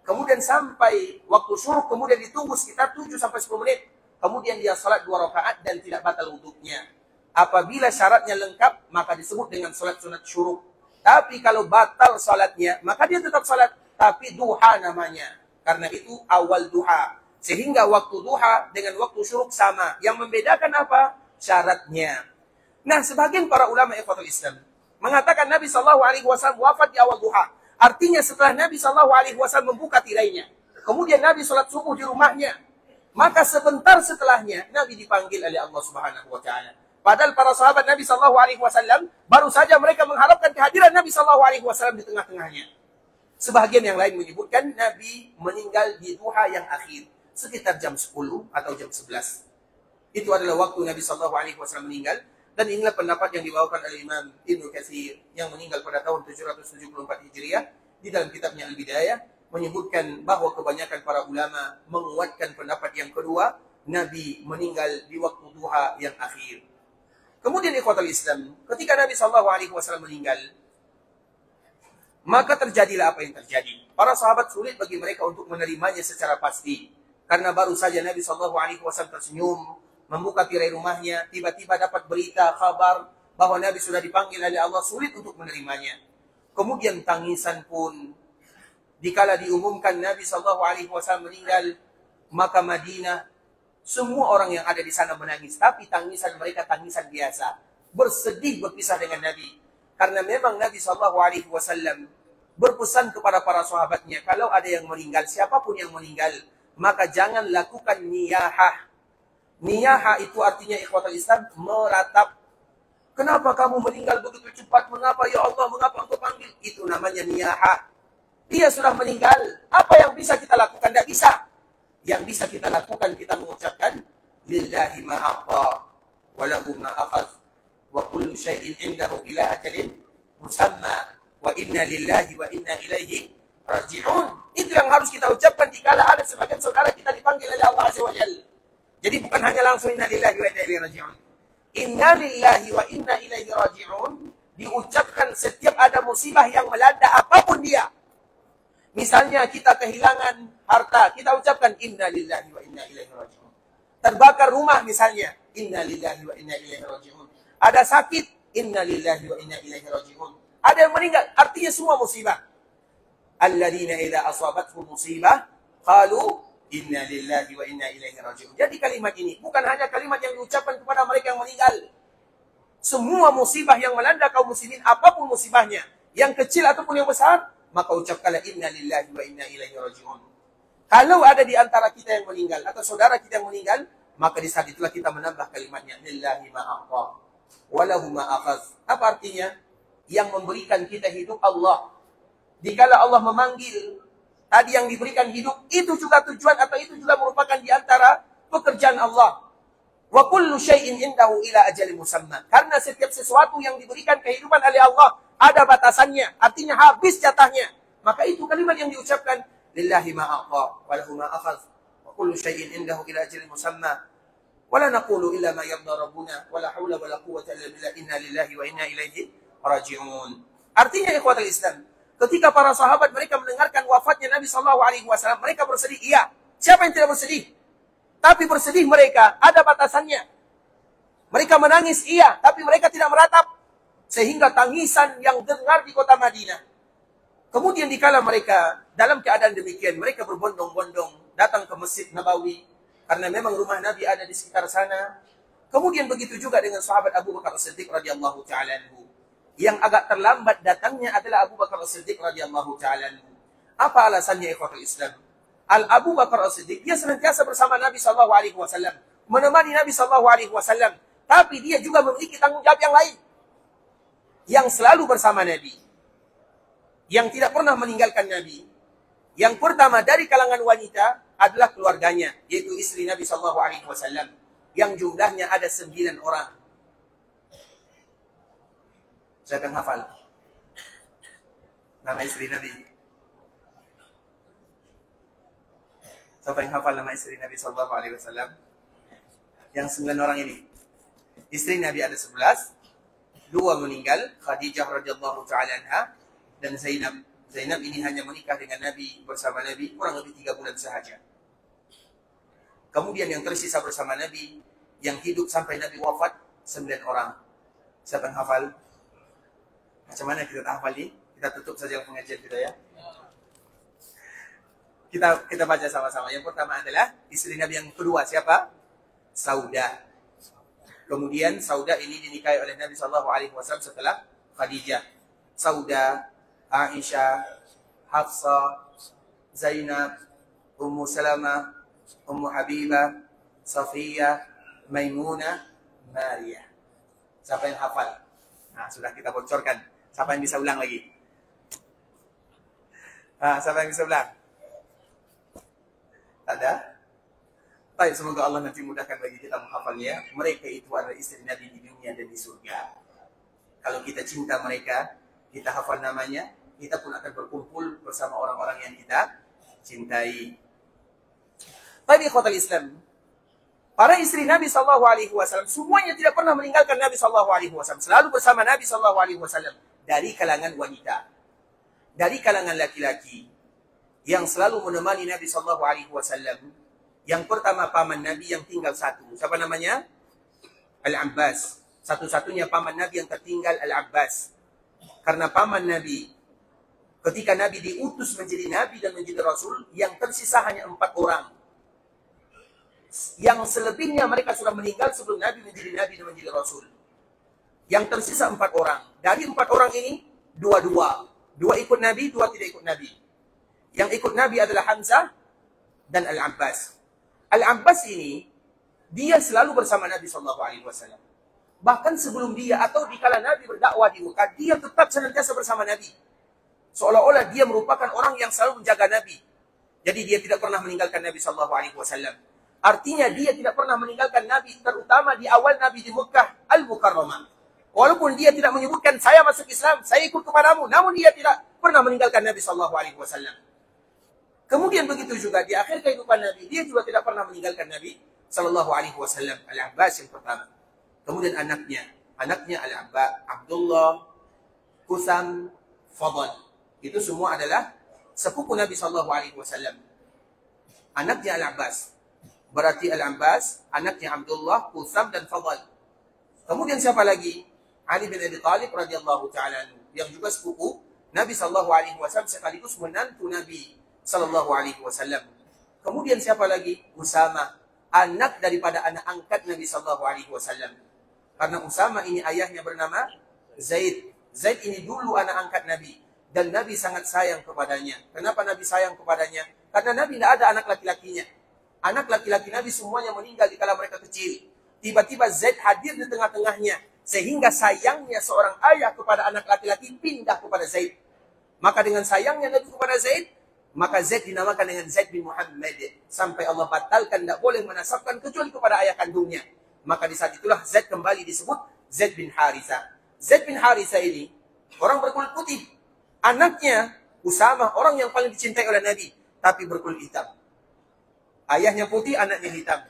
Kemudian sampai waktu syuruk, kemudian ditunggu sekitar 7-10 menit. Kemudian dia sholat 2 rakaat dan tidak batal wuduknya. Apabila syaratnya lengkap, maka disebut dengan sholat sunat syuruk. Tapi kalau batal sholatnya, maka dia tetap sholat. Tapi duha namanya. Karena itu awal duha. Sehingga waktu duha dengan waktu syuruk sama. Yang membedakan apa? Syaratnya. Nah, sebagian para ulama ikhwatul Islam mengatakan Nabi SAW wafat di awal duha. Artinya setelah Nabi SAW membuka tirainya. Kemudian Nabi sholat subuh di rumahnya. Maka sebentar setelahnya, Nabi dipanggil oleh Allah Subhanahu wa Ta'ala. Padahal para sahabat Nabi SAW baru saja mereka mengharapkan kehadiran Nabi SAW di tengah-tengahnya. Sebahagian yang lain menyebutkan Nabi meninggal di duha yang akhir, sekitar jam 10 atau jam 11. Itu adalah waktu Nabi SAW meninggal. Dan inilah pendapat yang dibawakan oleh Imam Ibnu Katsir yang meninggal pada tahun 774 Hijriah di dalam kitabnya Al-Bidayah, menyebutkan bahwa kebanyakan para ulama menguatkan pendapat yang kedua, Nabi meninggal di waktu duha yang akhir. Kemudian ikhwatul Islam, ketika Nabi SAW meninggal, maka terjadilah apa yang terjadi. Para sahabat sulit bagi mereka untuk menerimanya secara pasti. Karena baru saja Nabi SAW tersenyum, membuka tirai rumahnya, tiba-tiba dapat berita, kabar bahwa Nabi sudah dipanggil oleh Allah, sulit untuk menerimanya. Kemudian tangisan pun, dikala diumumkan Nabi SAW meninggal, maka Madinah, semua orang yang ada di sana menangis. Tapi tangisan mereka tangisan biasa. Bersedih berpisah dengan Nabi. Karena memang Nabi SAW berpesan kepada para sahabatnya, kalau ada yang meninggal, siapapun yang meninggal, maka jangan lakukan niyahah. Niyahah itu artinya ikhwatul Islam, meratap. Kenapa kamu meninggal begitu cepat? Mengapa ya Allah? Mengapa engkau panggil? Itu namanya niyahah. Dia sudah meninggal. Apa yang bisa kita lakukan? Tidak bisa. Yang bisa kita lakukan, kita mengucapkan lillahi ma'aqa wa lahu ma'akhadh wa kullu syai'in indahu ila ajalin musamma wa inna lillahi wa inna ilaihi raji'un. Itu yang harus kita ucapkan dikala ada sebagian saudara kita dipanggil oleh Allah Azza wa Jalla. Jadi bukan hanya langsung inna lillahi wa inna ilaihi raji'un. Inna lillahi wa inna ilaihi raji'un diucapkan setiap ada musibah yang melanda apapun dia. Misalnya kita kehilangan harta, kita ucapkan inna lillahi wa inna ilaihi raji'un. Terbakar rumah misalnya, inna lillahi wa inna ilaihi raji'un. Ada sakit, inna lillahi wa inna ilaihi raji'un. Ada yang meninggal, artinya semua musibah. Alladzina idza asabatuhum musibah qalu inna lillahi wa inna ilaihi raji'un. Jadi kalimat ini bukan hanya kalimat yang diucapkan kepada mereka yang meninggal. Semua musibah yang melanda kaum muslimin, apapun musibahnya, yang kecil ataupun yang besar, maka ucapkanlah inna lillahi wa inna ilaihi raji'un. Kalau ada di antara kita yang meninggal atau saudara kita yang meninggal, maka di saat itulah kita menambah kalimatnya lillahi ma'aqa wa lahu ma'akhadh. Apa artinya? Yang memberikan kita hidup Allah. Dikala Allah memanggil, tadi yang diberikan hidup, itu juga tujuan atau itu juga merupakan di antara pekerjaan Allah. Wa kullu syai'in indahu ila ajalin musamma. Karena setiap sesuatu yang diberikan kehidupan oleh Allah ada batasannya, artinya habis jatahnya. Maka itu kalimat yang diucapkan lillahi ma'aqa wa lahu ma'akhadh wa kullu syai'in indahu ila ajalin musamma. Wa la naqulu illa ma yarda rabbuna wa la haula wa la quwwata illa billah inna lillahi wa inna ilaihi raji'un. Artinya ikhwatul Islam, ketika para sahabat mereka mendengarkan wafatnya Nabi SAW, mereka bersedih. Iya, siapa yang tidak bersedih? Tapi bersedih mereka ada batasannya. Mereka menangis, iya, tapi mereka tidak meratap. Sehingga tangisan yang dengar di kota Madinah. Kemudian dikala mereka dalam keadaan demikian, mereka berbondong-bondong datang ke Masjid Nabawi. Karena memang rumah Nabi ada di sekitar sana. Kemudian begitu juga dengan sahabat Abu Bakar As-Siddiq radhiyallahu ta'ala anhu, yang agak terlambat datangnya adalah Abu Bakar As-Siddiq radhiyallahu ta'ala. Apa alasannya ikhwatul Islam? Abu Bakar As-Siddiq, dia senantiasa bersama Nabi SAW, menemani Nabi SAW, tapi dia juga memiliki tanggung jawab yang lain, yang selalu bersama Nabi, yang tidak pernah meninggalkan Nabi. Yang pertama dari kalangan wanita adalah keluarganya, yaitu istri Nabi SAW, yang jumlahnya ada 9 orang. Siapa yang hafal nama istri Nabi? Siapa yang hafal nama istri Nabi SAW? Yang 9 orang ini. Istri Nabi ada 11, 2 meninggal, Khadijah radhiyallahu ta'ala anha dan Zainab. Zainab ini hanya menikah dengan Nabi, bersama Nabi kurang lebih 3 bulan sahaja. Kemudian yang tersisa bersama Nabi, yang hidup sampai Nabi wafat, 9 orang. Siapa yang hafal? Macam mana kita tak hafal ni? Kita tutup saja pengajian kita ya. Kita baca sama-sama. Yang pertama adalah istri Nabi yang kedua, siapa? Saudah. Kemudian Saudah ini dinikahi oleh Nabi SAW setelah Khadijah. Saudah, Aisyah, Hafsah, Zainab, Ummu Salamah, Ummu Habibah, Safiyah, Maimunah, Maria. Siapa yang hafal? Nah, sudah kita bocorkan. Siapa yang bisa ulang lagi? Siapa yang bisa ulang? Tak ada? Baik, semoga Allah nanti mudahkan bagi kita menghafalnya. Mereka itu adalah istri Nabi di dunia dan di surga. Kalau kita cinta mereka, kita hafal namanya, kita pun akan berkumpul bersama orang-orang yang kita cintai. Tapi ikhwatal Islam, para istri Nabi SAW semuanya tidak pernah meninggalkan Nabi SAW. Selalu bersama Nabi SAW. Dari kalangan wanita, dari kalangan laki-laki, yang selalu menemani Nabi SAW. Yang pertama paman Nabi yang tinggal satu. Siapa namanya? Al-Abbas. Satu-satunya paman Nabi yang tertinggal Al-Abbas. Karena paman Nabi, ketika Nabi diutus menjadi Nabi dan menjadi Rasul, yang tersisa hanya 4 orang. Yang selebihnya mereka sudah meninggal sebelum Nabi menjadi Nabi dan menjadi Rasul. Yang tersisa 4 orang. Dari 4 orang ini, 2 ikut Nabi, 2 tidak ikut Nabi. Yang ikut Nabi adalah Hamzah dan Al-Abbas. Al-Abbas ini, dia selalu bersama Nabi SAW. Bahkan sebelum dia atau dikala Nabi berdakwah di Mekah, dia tetap senantiasa bersama Nabi. Seolah-olah dia merupakan orang yang selalu menjaga Nabi. Jadi dia tidak pernah meninggalkan Nabi SAW. Artinya dia tidak pernah meninggalkan Nabi, terutama di awal Nabi di Mekah Al-Mukarramah. Walaupun dia tidak menyebutkan saya masuk Islam, saya ikut kepadamu, namun dia tidak pernah meninggalkan Nabi SAW. Kemudian begitu juga di akhir kehidupan Nabi, dia juga tidak pernah meninggalkan Nabi SAW. Al-Abbas yang pertama. Kemudian anaknya Al-Abbas, Abdullah, Kusam, Fadl. Itu semua adalah sepupu Nabi SAW. Anaknya Al-Abbas. Berarti Al-Abbas, anaknya Abdullah, Kusam dan Fadl. Kemudian siapa lagi? Ali bin Abi Thalib radhiyallahu ta'ala anhu, yang juga sepupu Nabi SAW sekaligus menantu Nabi SAW. Kemudian siapa lagi? Usama, anak daripada anak angkat Nabi SAW. Karena Usama ini ayahnya bernama Zaid. Zaid ini dulu anak angkat Nabi. Dan Nabi sangat sayang kepadanya. Kenapa Nabi sayang kepadanya? Karena Nabi tidak ada anak laki-lakinya. Anak laki-laki Nabi semuanya meninggal dikala mereka kecil. Tiba-tiba Zaid hadir di tengah-tengahnya. Sehingga sayangnya seorang ayah kepada anak laki-laki pindah kepada Zaid. Maka dengan sayangnya Nabi kepada Zaid, maka Zaid dinamakan dengan Zaid bin Muhammad. Sampai Allah batalkan, tidak boleh menasabkan kecuali kepada ayah kandungnya. Maka di saat itulah Zaid kembali disebut Zaid bin Haritha. Zaid bin Haritha ini orang berkulit putih. Anaknya Usama, orang yang paling dicintai oleh Nabi, tapi berkulit hitam. Ayahnya putih, anaknya hitam.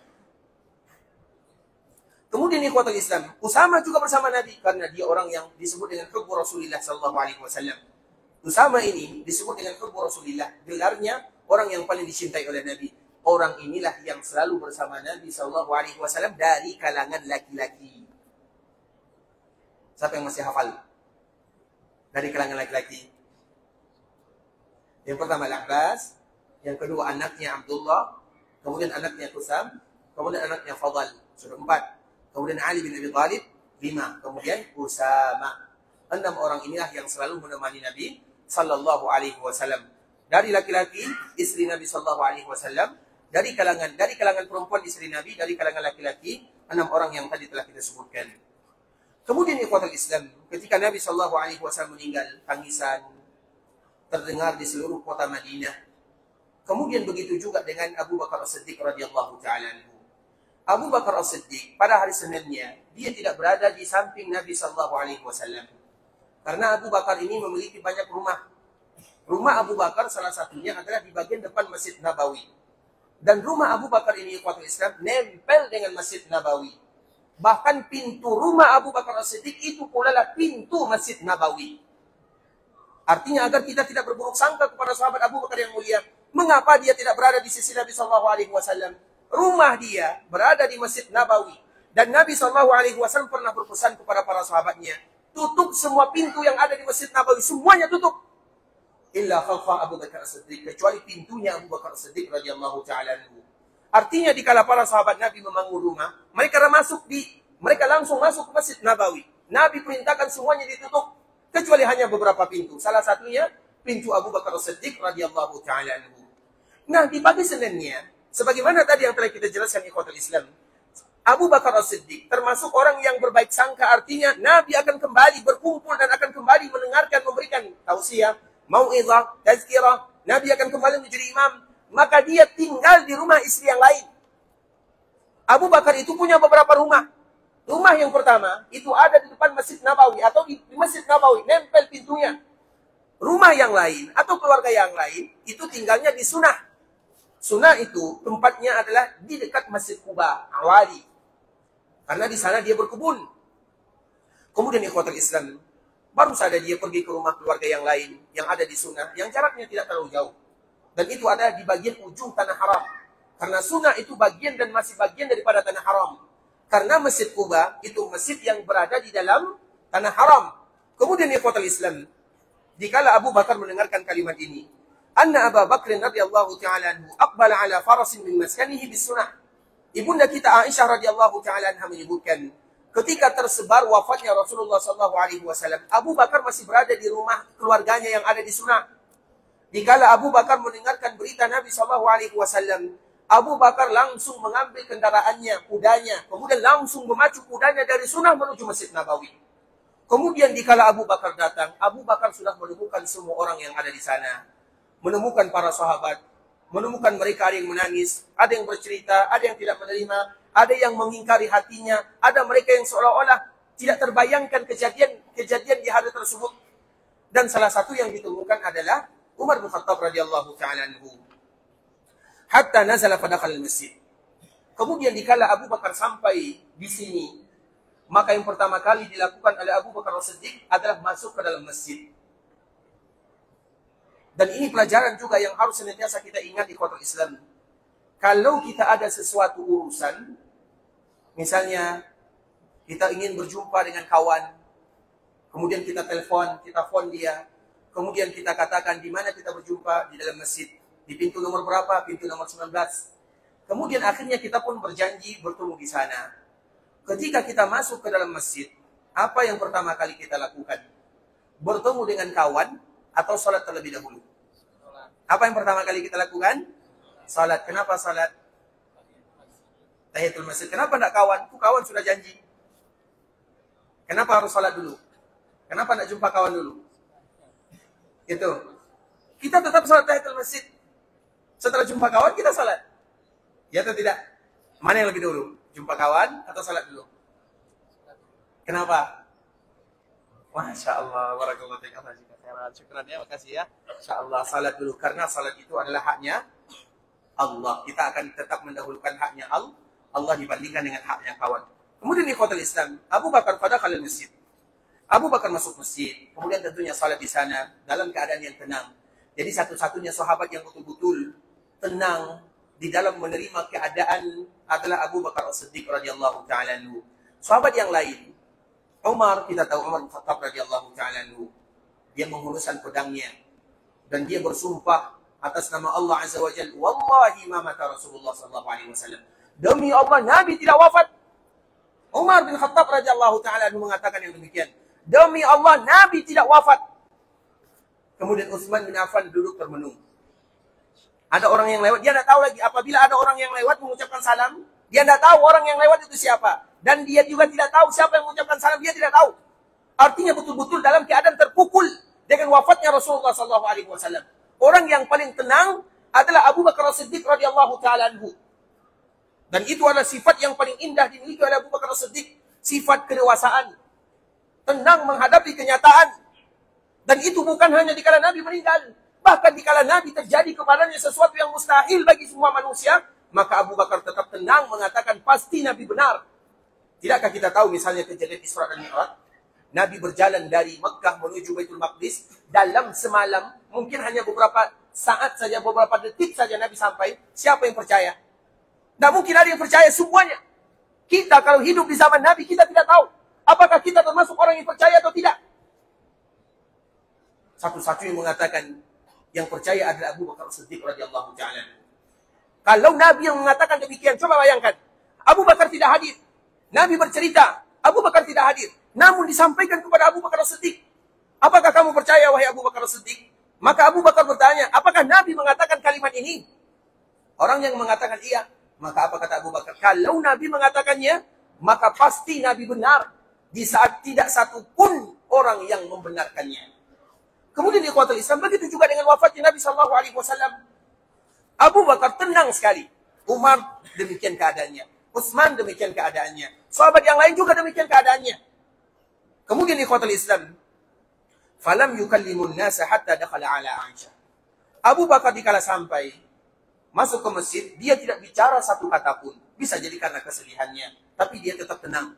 Kemudian ikhwatul Islam, Usama juga bersama Nabi karena dia orang yang disebut dengan hubbu Rasulillah SAW. Usama ini disebut dengan hubbu Rasulillah, gelarnya orang yang paling dicintai oleh Nabi. Orang inilah yang selalu bersama Nabi SAW dari kalangan laki-laki. Siapa yang masih hafal? Dari kalangan laki-laki. Yang pertama Al-Abbas, yang kedua anaknya Abdullah, kemudian anaknya Kusam, kemudian anaknya Fadl, sudah 4. Kemudian Ali bin Abi Thalib, 5. Kemudian Usama. 6 orang inilah yang selalu menemani Nabi sallallahu alaihi wasallam. Dari laki-laki, istri Nabi sallallahu alaihi wasallam, dari kalangan perempuan istri Nabi, dari kalangan laki-laki 6 orang yang tadi telah kita sebutkan. Kemudian ikhwatul Islam, ketika Nabi sallallahu alaihi wasallam meninggal, tangisan terdengar di seluruh kota Madinah. Kemudian begitu juga dengan Abu Bakar As-Siddiq radhiyallahu ta'ala anhu. Abu Bakar As-Siddiq pada hari Seninnya, dia tidak berada di samping Nabi sallallahu alaihi wasallam. Karena Abu Bakar ini memiliki banyak rumah. Rumah Abu Bakar salah satunya adalah di bagian depan Masjid Nabawi. Dan rumah Abu Bakar ini ikhwatul Islam nempel dengan Masjid Nabawi. Bahkan pintu rumah Abu Bakar As-Siddiq itu pula lah pintu Masjid Nabawi. Artinya agar kita tidak berburuk sangka kepada sahabat Abu Bakar yang mulia, mengapa dia tidak berada di sisi Nabi sallallahu alaihi wasallam? Rumah dia berada di Masjid Nabawi. Dan Nabi sallallahu alaihi wasallam pernah berpesan kepada para sahabatnya, tutup semua pintu yang ada di Masjid Nabawi, semuanya tutup. Illa khalfa Abu Bakar As-Siddiq, kecuali pintunya Abu Bakar As-Siddiq radhiyallahu ta'ala anhu. Artinya dikala para sahabat Nabi membangun rumah, mereka langsung masuk ke Masjid Nabawi. Nabi perintahkan semuanya ditutup, kecuali hanya beberapa pintu. Salah satunya pintu Abu Bakar As-Siddiq radhiyallahu ta'ala anhu. Nah, di pagi Seninnya, sebagaimana tadi yang telah kita jelaskan ikhwatul Islam, Abu Bakar As-Siddiq termasuk orang yang berbaik sangka, artinya Nabi akan kembali berkumpul dan akan kembali mendengarkan, memberikan tausiah, mau'izah, tazkirah. Nabi akan kembali menjadi imam. Maka dia tinggal di rumah istri yang lain. Abu Bakar itu punya beberapa rumah. Rumah yang pertama itu ada di depan Masjid Nabawi atau di Masjid Nabawi, nempel pintunya. Rumah yang lain atau keluarga yang lain itu tinggalnya di Sunnah. Sunnah itu tempatnya adalah di dekat Masjid Quba, Awali. Karena di sana dia berkebun. Kemudian ikhwatul Islam, baru saja dia pergi ke rumah keluarga yang lain yang ada di Sunnah, yang jaraknya tidak terlalu jauh. Dan itu ada di bagian ujung tanah haram. Karena Sunnah itu bagian dan masih bagian daripada tanah haram. Karena Masjid Quba itu masjid yang berada di dalam tanah haram. Kemudian ikhwatul Islam, dikala Abu Bakar mendengarkan kalimat ini, anna Abu Bakr radhiyallahu ta'ala anhu aqbala ala farasin min maskanihi bis Sunnah. Ibunda kita Aisyah radhiyallahu ta'ala anha menyebutkan, ketika tersebar wafatnya Rasulullah sallallahu alaihi wasallam, Abu Bakar masih berada di rumah keluarganya yang ada di Sunnah. Dikala Abu Bakar mendengarkan berita Nabi sallallahu alaihi wasallam, Abu Bakar langsung mengambil kendaraannya, kudanya, kemudian langsung memacu kudanya dari Sunnah menuju Masjid Nabawi. Kemudian dikala Abu Bakar datang, Abu Bakar sudah menemukan semua orang yang ada di sana. Menemukan para sahabat, menemukan mereka ada yang menangis, ada yang bercerita, ada yang tidak menerima, ada yang mengingkari hatinya, ada mereka yang seolah-olah tidak terbayangkan kejadian di hari tersebut. Dan salah satu yang ditemukan adalah Umar bin Khattab radhiyallahu ta'ala anhu. Hatta nazala fadakal masjid. Kemudian dikala Abu Bakar sampai di sini, maka yang pertama kali dilakukan oleh Abu Bakar As-Siddiq adalah masuk ke dalam masjid. Dan ini pelajaran juga yang harus senantiasa kita ingat di ikhwatul Islam. Kalau kita ada sesuatu urusan, misalnya kita ingin berjumpa dengan kawan, kemudian kita telepon, kita phone dia, kemudian kita katakan di mana kita berjumpa, di dalam masjid, di pintu nomor berapa, pintu nomor 19. Kemudian akhirnya kita pun berjanji bertemu di sana. Ketika kita masuk ke dalam masjid, apa yang pertama kali kita lakukan? Bertemu dengan kawan atau salat terlebih dahulu? Apa yang pertama kali kita lakukan? Salat. Kenapa salat? Tahiyatul masjid. Kenapa tidak kawan? Kawan sudah janji. Kenapa harus salat dulu? Kenapa tidak jumpa kawan dulu? Itu. Kita tetap salat tahiyatul masjid. Setelah jumpa kawan, kita salat. Ya atau tidak? Mana yang lebih dulu? Jumpa kawan atau salat dulu? Kenapa? Masya Allah. Barakallahu fiik. Syukran ya. Makasih ya. Masya Allah. Salat dulu. Karena salat itu adalah haknya Allah. Kita akan tetap mendahulukan haknya Allah dibandingkan dengan haknya kawan. Kemudian ikhwatul Islam, Abu Bakar pada khalil masjid. Abu Bakar masuk masjid, kemudian tentunya salat di sana dalam keadaan yang tenang. Jadi satu-satunya sahabat yang betul-betul tenang di dalam menerima keadaan adalah Abu Bakar As-Siddiq radhiyallahu ta'ala anhu. Sahabat yang lain, Umar, kita tahu Umar bin Khattab radhiyallahu ta'ala anhu, dia menghunuskan pedangnya dan dia bersumpah atas nama Allah Azza wa Jalla, wallahi ma mata Rasulullah sallallahu alaihi wasallam. Demi Allah, Nabi tidak wafat. Umar bin Khattab radhiyallahu ta'ala anhu mengatakan yang demikian. Demi Allah, Nabi tidak wafat. Kemudian Utsman bin Affan duduk termenung. Ada orang yang lewat, dia tidak tahu lagi. Apabila ada orang yang lewat mengucapkan salam, dia tidak tahu orang yang lewat itu siapa. Dan dia juga tidak tahu siapa yang mengucapkan salam, dia tidak tahu. Artinya betul-betul dalam keadaan terpukul dengan wafatnya Rasulullah SAW. Orang yang paling tenang adalah Abu Bakar As-Siddiq radhiyallahu ta'ala anhu. Dan itu adalah sifat yang paling indah dimiliki oleh Abu Bakar As-Siddiq. Sifat kedewasaan. Tenang menghadapi kenyataan. Dan itu bukan hanya dikala Nabi meninggal. Bahkan dikala Nabi terjadi kepadanya sesuatu yang mustahil bagi semua manusia, maka Abu Bakar tetap tenang mengatakan pasti Nabi benar. Tidakkah kita tahu misalnya kejadian Isra dan Mi'raj? Nabi berjalan dari Mekah menuju Baitul Maqdis dalam semalam, mungkin hanya beberapa saat saja, beberapa detik saja Nabi sampai. Siapa yang percaya? Tidak mungkin ada yang percaya semuanya. Kita kalau hidup di zaman Nabi, kita tidak tahu apakah kita termasuk orang yang percaya atau tidak. Satu-satunya mengatakan yang percaya adalah Abu Bakar As-Siddiq radhiyallahu ta'ala. Kalau Nabi yang mengatakan demikian, coba bayangkan. Abu Bakar tidak hadir. Nabi bercerita, Abu Bakar tidak hadir. Namun disampaikan kepada Abu Bakar As-Siddiq. Apakah kamu percaya wahai Abu Bakar As-Siddiq? Maka Abu Bakar bertanya, apakah Nabi mengatakan kalimat ini? Orang yang mengatakan iya. Maka apa kata Abu Bakar? Kalau Nabi mengatakannya, maka pasti Nabi benar. Di saat tidak satu pun orang yang membenarkannya. Kemudian di ikhwatul Islam, begitu juga dengan wafatnya Nabi SAW. Abu Bakar tenang sekali. Umar demikian keadaannya. Utsman demikian keadaannya. Sahabat yang lain juga demikian keadaannya. Kemudian di ikhwatul Islam, falam yukallimun nasa hatta dakhala ala Aisyah. Abu Bakar dikala sampai masuk ke masjid, dia tidak bicara satu kata pun. Bisa jadi karena kesedihannya, tapi dia tetap tenang.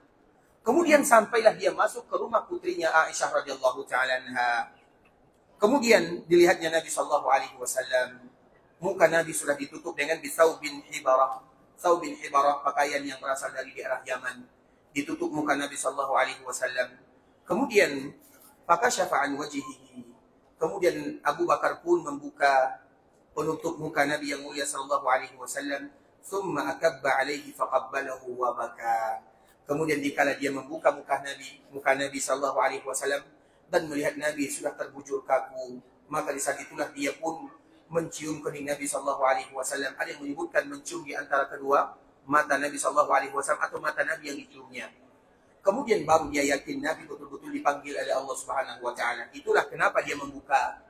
Kemudian sampailah dia masuk ke rumah putrinya Aisyah radhiyallahu ta'ala anha. Kemudian dilihatnya Nabi SAW, muka Nabi sudah ditutup dengan bisaubin hibarah. Saubin hibarah, pakaian yang berasal dari daerah Yaman. Ditutup muka Nabi SAW. Kemudian, fakashafa an wajhihi. Kemudian Abu Bakar pun membuka penutup muka Nabi yang mulia SAW. Thumma akabba alaihi faqabbalahu wa baka. Kemudian dikala dia membuka muka Nabi SAW, dan melihat Nabi sudah terbujur kaku, maka di saat itulah dia pun mencium kening Nabi SAW. Ada yang menyebutkan mencium di antara kedua mata Nabi SAW atau mata Nabi yang diciumnya. Kemudian baru dia yakin Nabi betul-betul dipanggil oleh Allah Subhanahu Wa Taala. Itulah kenapa dia membuka,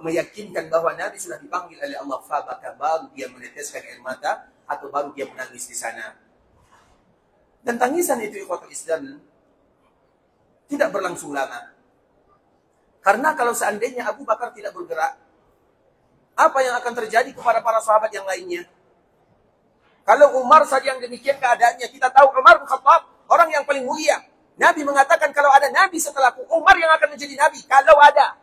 meyakinkan bahwa Nabi sudah dipanggil oleh Allah. Fabaka, baru dia meneteskan air mata atau baru dia menangis di sana. Dan tangisan itu ikhwatul Islam tidak berlangsung lama. Karena kalau seandainya Abu Bakar tidak bergerak, apa yang akan terjadi kepada para sahabat yang lainnya? Kalau Umar saja yang demikian keadaannya, kita tahu Umar bin Khattab, orang yang paling mulia. Nabi mengatakan kalau ada Nabi setelahku, Umar yang akan menjadi Nabi. Kalau ada.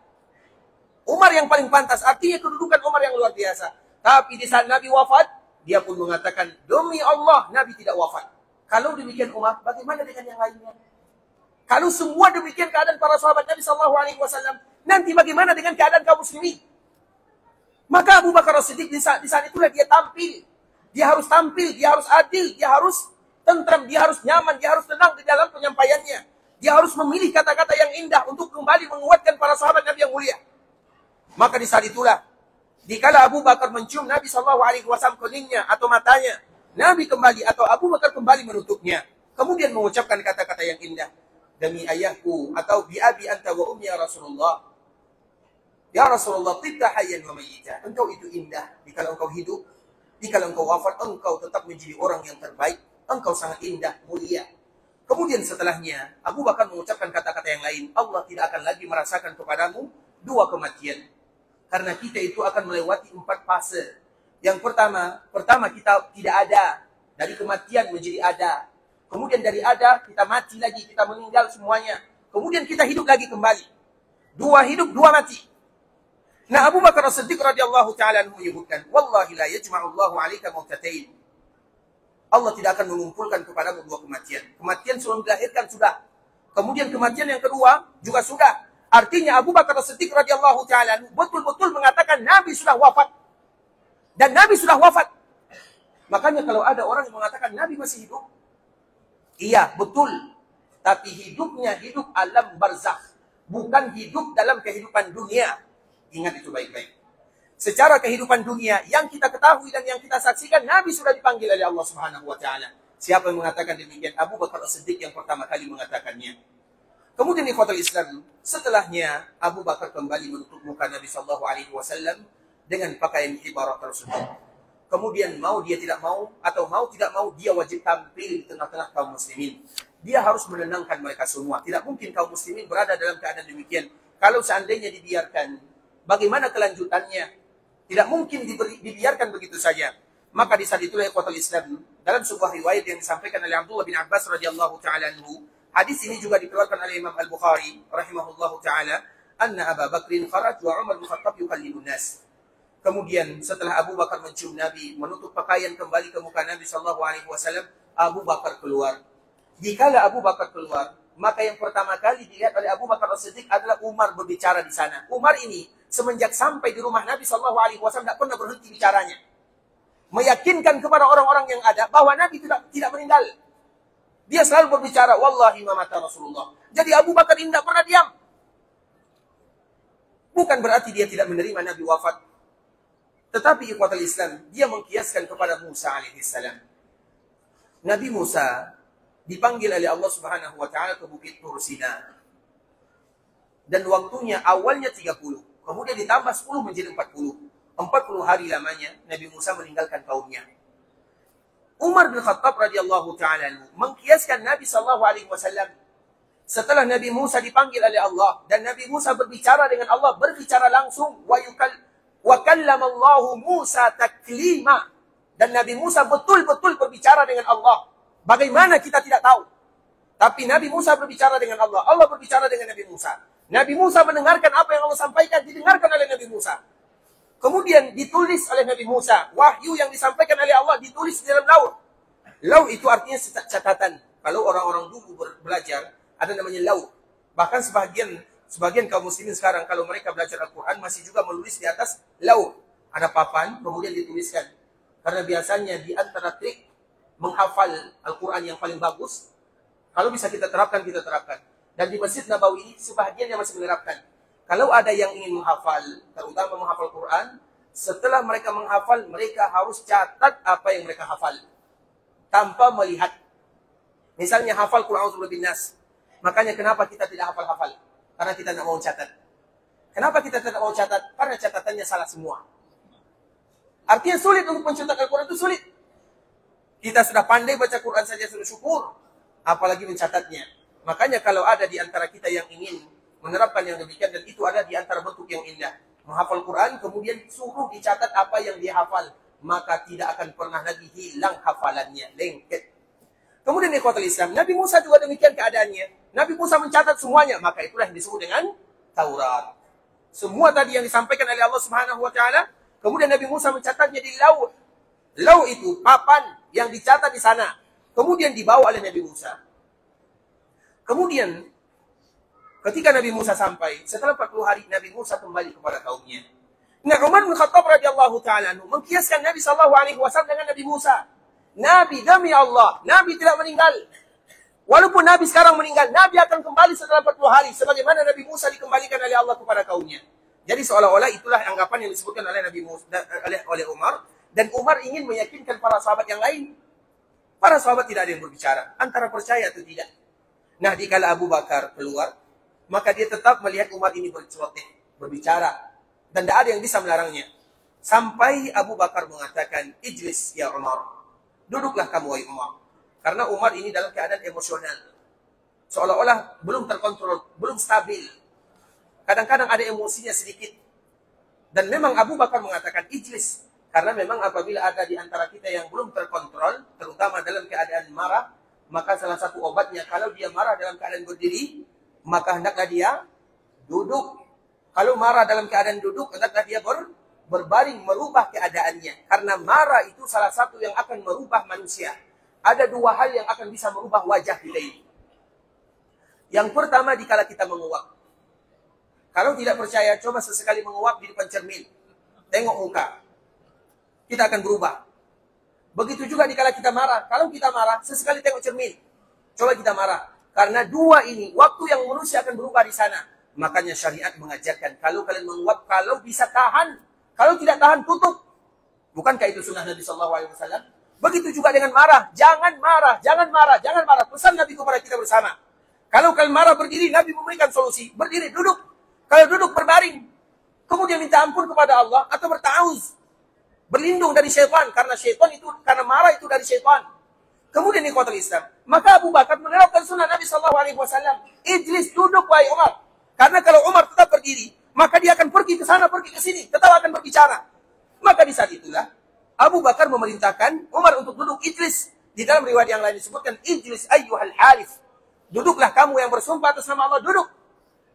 Umar yang paling pantas, artinya kedudukan Umar yang luar biasa. Tapi di saat Nabi wafat, dia pun mengatakan, demi Allah, Nabi tidak wafat. Kalau demikian Umar, bagaimana dengan yang lainnya? Kalau semua demikian keadaan para sahabat Nabi SAW, nanti bagaimana dengan keadaan kaum muslimin? Maka Abu Bakar As-Siddiq di saat itulah dia tampil. Dia harus tampil, dia harus adil, dia harus tentram, dia harus nyaman, dia harus tenang di dalam penyampaiannya. Dia harus memilih kata-kata yang indah untuk kembali menguatkan para sahabat Nabi yang mulia. Maka di saat itulah, dikala Abu Bakar mencium Nabi SAW keningnya atau matanya, Nabi kembali atau Abu Bakar kembali menutupnya. Kemudian mengucapkan kata-kata yang indah. Demi ayahku atau bi abi anta wa ummi ya Rasulullah. Ya Rasulullah, tibta hayyan wa mayyita. Engkau itu indah dikala engkau hidup, dikala engkau wafat engkau tetap menjadi orang yang terbaik. Engkau sangat indah, mulia. Kemudian setelahnya Abu Bakar mengucapkan kata-kata yang lain. Allah tidak akan lagi merasakan kepadamu dua kematian. Karena kita itu akan melewati 4 fase. Yang pertama kita tidak ada. Dari kematian menjadi ada. Kemudian dari ada, kita mati lagi, kita meninggal semuanya. Kemudian kita hidup lagi kembali. 2 hidup, 2 mati. Nah, Abu Bakar As-Siddiq radhiyallahu ta'ala anhu menyebutkan, wallahi la yajma'ullahu 'alaika mautatain. Allah tidak akan mengumpulkan kepadamu 2 kematian. Kematian sebelum dilahirkan sudah. Kemudian kematian yang kedua juga sudah. Artinya Abu Bakar As-Siddiq radhiyallahu ta'ala anhu betul-betul mengatakan Nabi sudah wafat. Dan Nabi sudah wafat. Makanya kalau ada orang yang mengatakan Nabi masih hidup, iya, betul. Tapi hidupnya hidup alam barzakh, bukan hidup dalam kehidupan dunia. Ingat itu baik-baik. Secara kehidupan dunia yang kita ketahui dan yang kita saksikan, Nabi sudah dipanggil oleh Allah Subhanahu wa taala. Siapa yang mengatakan demikian? Abu Bakar As-Siddiq yang pertama kali mengatakannya. Kemudian ikhwatul Islam, setelahnya Abu Bakar kembali menutup muka Nabi sallallahu alaihi wasallam dengan pakaian ibarat tersebut. Kemudian mau dia tidak mau, atau mau tidak mau, dia wajib tampil di tengah-tengah kaum muslimin. Dia harus menenangkan mereka semua. Tidak mungkin kaum muslimin berada dalam keadaan demikian. Kalau seandainya dibiarkan, bagaimana kelanjutannya? Tidak mungkin dibiarkan begitu saja. Maka di saat itulah ikhwatul Islam, dalam sebuah riwayat yang disampaikan oleh Abdullah bin Abbas radhiyallahu ta'ala anhu, hadis ini juga dikeluarkan oleh Imam Al-Bukhari rahimahullahu ta'ala, anna Abu Bakrin kharaj wa Umar bin Khattab yukallimun nas. Kemudian setelah Abu Bakar mencium Nabi, menutup pakaian kembali ke muka Nabi sallallahu alaihi wasallam, Abu Bakar keluar. Dikala Abu Bakar keluar, maka yang pertama kali dilihat oleh Abu Bakar As-Siddiq adalah Umar berbicara di sana. Umar ini semenjak sampai di rumah Nabi sallallahu alaihi wasallam tidak pernah berhenti bicaranya. Meyakinkan kepada orang-orang yang ada bahwa Nabi tidak meninggal. Dia selalu berbicara, wallahi ma mata Rasulullah. Jadi Abu Bakar ini tidak pernah diam. Bukan berarti dia tidak menerima Nabi wafat. Tetapi ikhwatul Islam, dia mengkiaskan kepada Musa alaihissalam. Nabi Musa dipanggil oleh Allah Subhanahu wa taala ke Bukit Tur Sina. Dan waktunya awalnya 30, kemudian ditambah 10 menjadi 40. 40 hari lamanya Nabi Musa meninggalkan kaumnya. Umar bin Khattab radhiyallahu taala mengkiaskan Nabi sallallahu alaihi wasallam setelah Nabi Musa dipanggil oleh Allah dan Nabi Musa berbicara dengan Allah, berbicara langsung, wa kallamallahu Musa taklima, dan Nabi Musa betul-betul berbicara dengan Allah. Bagaimana kita tidak tahu. Tapi Nabi Musa berbicara dengan Allah, Allah berbicara dengan Nabi Musa. Nabi Musa mendengarkan apa yang Allah sampaikan, didengarkan oleh Nabi Musa. Kemudian ditulis oleh Nabi Musa, wahyu yang disampaikan oleh Allah ditulis di dalam laut. Laut itu artinya catatan. Kalau orang-orang dulu belajar, ada namanya laut. Bahkan sebagian kaum muslimin sekarang kalau mereka belajar Al-Quran masih juga menulis di atas laut. Ada papan, kemudian dituliskan. Karena biasanya di antara trik menghafal Al-Quran yang paling bagus, kalau bisa kita terapkan, kita terapkan. Dan di Masjid Nabawi, sebahagian yang masih menerapkan. Kalau ada yang ingin menghafal, terutama menghafal Quran, setelah mereka menghafal, mereka harus catat apa yang mereka hafal. Tanpa melihat. Misalnya hafal Qul A'udzu Birabbil Nas. Makanya kenapa kita tidak hafal-hafal? Karena kita tidak mau catat. Kenapa kita tidak mau catat? Karena catatannya salah semua. Artinya sulit untuk mencetak Al-Quran, itu sulit. Kita sudah pandai baca Quran saja sudah syukur, apalagi mencatatnya. Makanya kalau ada di antara kita yang ingin menerapkan yang demikian, dan itu ada di antara bentuk yang indah, menghafal Quran kemudian suruh dicatat apa yang dia hafal, maka tidak akan pernah lagi hilang hafalannya, lengket. Kemudian ikhwatul Islam, Nabi Musa juga demikian keadaannya. Nabi Musa mencatat semuanya, maka itulah yang disebut dengan Taurat. Semua tadi yang disampaikan oleh Allah Subhanahu wa taala, kemudian Nabi Musa mencatatnya di laut. Laut itu papan yang dicatat di sana, kemudian dibawa oleh Nabi Musa. Kemudian ketika Nabi Musa sampai, setelah 40 hari Nabi Musa kembali kepada kaumnya. Nah, Umar bin Khattab radhiyallahu taala mengkiaskan Nabi sallallahu alaihi wasallam dengan Nabi Musa. Nabi, demi Allah, Nabi tidak meninggal. Walaupun Nabi sekarang meninggal, Nabi akan kembali setelah 40 hari. Sebagaimana Nabi Musa dikembalikan oleh Allah kepada kaumnya. Jadi seolah-olah itulah anggapan yang disebutkan oleh Nabi Musa, oleh Umar. Dan Umar ingin meyakinkan para sahabat yang lain. Para sahabat tidak ada yang berbicara. Antara percaya atau tidak. Nah, dikala Abu Bakar keluar, maka dia tetap melihat Umar ini berceloteh, berbicara. Dan tidak ada yang bisa melarangnya. Sampai Abu Bakar mengatakan, Ijlis ya Umar. Duduklah kamu wahai Umar. Karena Umar ini dalam keadaan emosional. Seolah-olah belum terkontrol, belum stabil. Kadang-kadang ada emosinya sedikit. Dan memang Abu Bakar mengatakan ijlis. Karena memang apabila ada di antara kita yang belum terkontrol, terutama dalam keadaan marah, maka salah satu obatnya, kalau dia marah dalam keadaan berdiri, maka hendaklah dia duduk. Kalau marah dalam keadaan duduk, hendaklah dia berbaring, merubah keadaannya. Karena marah itu salah satu yang akan merubah manusia. Ada dua hal yang akan bisa merubah wajah kita ini. Yang pertama, dikala kita menguap. Kalau tidak percaya, coba sesekali menguap di depan cermin. Tengok muka. Kita akan berubah. Begitu juga dikala kita marah. Kalau kita marah, sesekali tengok cermin. Coba kita marah. Karena dua ini, waktu yang manusia akan berubah di sana. Makanya syariat mengajarkan, kalau kalian menguap, kalau bisa tahan. Kalau tidak tahan, tutup. Bukankah itu sunnah Nabi SAW? Begitu juga dengan marah. Jangan marah, jangan marah, jangan marah. Pesan Nabi kepada kita bersama. Kalau kalian marah berdiri, Nabi memberikan solusi. Berdiri, duduk. Kalau duduk, berbaring. Kemudian minta ampun kepada Allah atau bertauz. Berlindung dari syaitan. Karena marah itu dari syaitan. Kemudian ikhwatul Islam. Maka Abu Bakar menerapkan sunnah Nabi SAW. Ijlis, duduk, wahai Umar. Karena kalau Umar tetap berdiri, maka dia akan pergi ke sana, pergi ke sini. Tetap akan berbicara. Maka di saat itulah, Abu Bakar memerintahkan Umar untuk duduk ijlis. Di dalam riwayat yang lain disebutkan, ijlis ayyuhal halif. Duduklah kamu yang bersumpah atas nama Allah, duduk.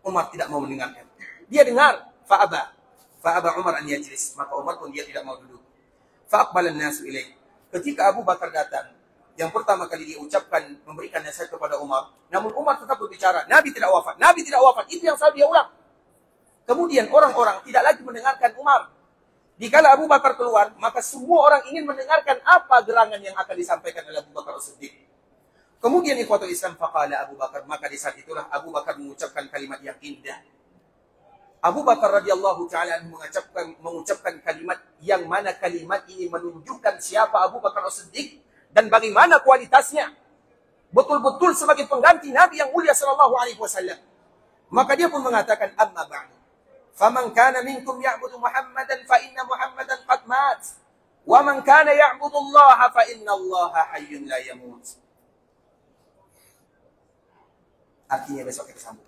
Umar tidak mau mendengarkan. Dia dengar, fa'aba Umar an yajlis. Maka Umar pun dia tidak mau duduk. Fa'aqbalan nasu ilaih. Ketika Abu Bakar datang, yang pertama kali dia ucapkan, memberikan nasihat kepada Umar. Namun Umar tetap berbicara, Nabi tidak wafat, Nabi tidak wafat. Itu yang selalu dia ulang. Kemudian orang-orang tidak lagi mendengarkan Umar. Dikala Abu Bakar keluar, maka semua orang ingin mendengarkan apa gerangan yang akan disampaikan oleh Abu Bakar As-Siddiq. Kemudian ikhwatul Islam, faqala Abu Bakar. Maka di saat itulah Abu Bakar mengucapkan kalimat yang indah. Abu Bakar radhiyallahu ta'ala mengucapkan kalimat yang mana kalimat ini menunjukkan siapa Abu Bakar As-Siddiq dan bagaimana kualitasnya. Betul-betul sebagai pengganti Nabi yang mulia sallallahu alaihi wasallam. Maka dia pun mengatakan, amma ba'du. Faman kana minkum ya'budu Muhammadan fa inna Muhammadan qad mat. Wa man kana ya'budu Allah fa inna Allah hayyun la yamut. Artinya besok kita sambung.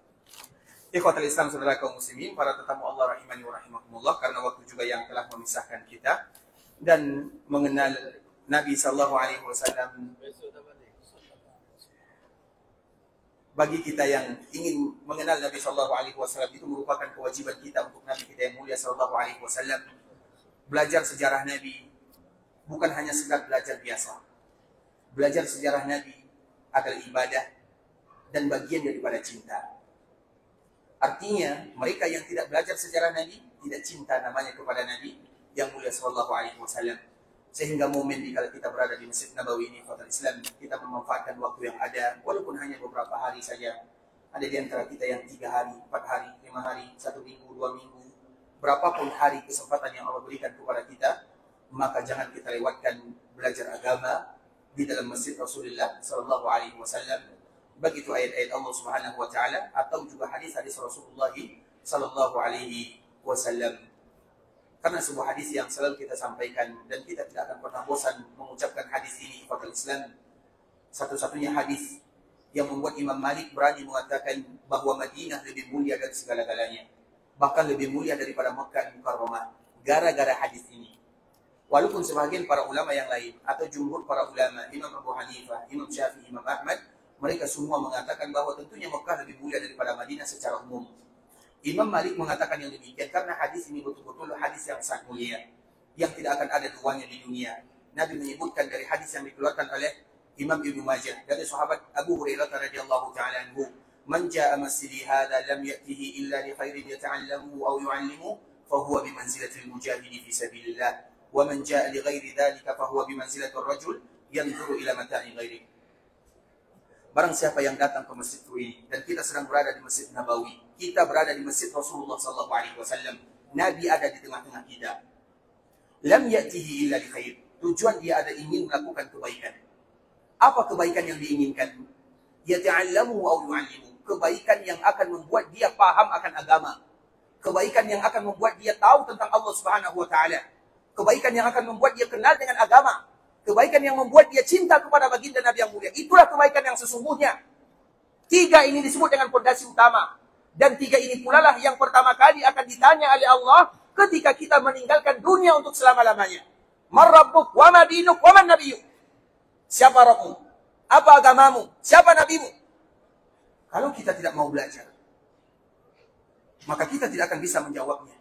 Ikhwatul Islam, saudara kaum muslimin, para tetamu Allah rahimani wa rahimakumullah, karena waktu juga yang telah memisahkan kita dan mengenal Nabi sallallahu alaihi wasallam. Bagi kita yang ingin mengenal Nabi sallallahu alaihi wasallam, itu merupakan kewajiban kita untuk Nabi kita yang mulia sallallahu alaihi wasallam. Belajar sejarah Nabi bukan hanya sekedar belajar biasa. Belajar sejarah Nabi adalah ibadah dan bagian daripada cinta. Artinya, mereka yang tidak belajar sejarah Nabi tidak cinta namanya kepada Nabi yang mulia sallallahu alaihi wasallam. Sehingga momen dikala kita berada di Masjid Nabawi ini, ikhwatul Islam, kita memanfaatkan waktu yang ada, walaupun hanya beberapa hari saja. Ada di antara kita yang 3 hari, 4 hari, 5 hari, 1 minggu, 2 minggu, berapapun hari kesempatan yang Allah berikan kepada kita, maka jangan kita lewatkan belajar agama di dalam Masjid Rasulullah sallallahu alaihi wasallam. Begitu ayat-ayat Allah Subhanahu wa taala atau juga hadis-hadis Rasulullah sallallahu alaihi wasallam. Karena sebuah hadis yang selalu kita sampaikan dan kita tidak akan pernah bosan mengucapkan hadis ini kepada Islam. Satu-satunya hadis yang membuat Imam Malik berani mengatakan bahwa Madinah lebih mulia dari segala-galanya. Bahkan lebih mulia daripada Makkah Mukarramah. Gara-gara hadis ini. Walaupun sebagian para ulama yang lain atau jumhur para ulama, Imam Abu Hanifah, Imam Syafi'i, Imam Ahmad, mereka semua mengatakan bahwa tentunya Makkah lebih mulia daripada Madinah secara umum. Imam Malik mengatakan yang demikian karena hadis ini betul-betul hadis yang sangat mulia, yang tidak akan ada duanya di dunia. Nabi menyebutkan dari hadis yang dikeluarkan oleh Imam Ibnu Majah dari sahabat Abu Hurairah radhiyallahu ta'ala anhu, "Man jaa'a masjidi hadza lam ya'tihi illa li khairin yata'allamuhu aw yu'allimuhu, fa huwa bi manzilatil mujahidi fi sabilillah, wa man jaa'a li ghairi dzalika fa huwa bi manzilatir rajul yanzuru ila mata'i ghairihi." Barang siapa yang datang ke masjidku ini, dan kita sedang berada di Masjid Nabawi, kita berada di Masjid Rasulullah sallallahu alaihi wasallam, Nabi ada di tengah-tengah kita. Lam ya'tihi illa li khair. Tujuan dia ada ingin melakukan kebaikan. Apa kebaikan yang diinginkan? Yata'allamu aw yu'allimu. Kebaikan yang akan membuat dia paham akan agama. Kebaikan yang akan membuat dia tahu tentang Allah Subhanahu wa taala. Kebaikan yang akan membuat dia kenal dengan agama. Kebaikan yang membuat dia cinta kepada baginda Nabi yang mulia. Itulah kebaikan yang sesungguhnya. 3 ini disebut dengan fondasi utama. Dan 3 ini pula lah yang pertama kali akan ditanya oleh Allah ketika kita meninggalkan dunia untuk selama-lamanya. Man rabbuk, wa ma dinuk, wa man nabiyuk. Siapa Rabbmu? Apa agamamu? Siapa nabimu? Kalau kita tidak mau belajar, maka kita tidak akan bisa menjawabnya.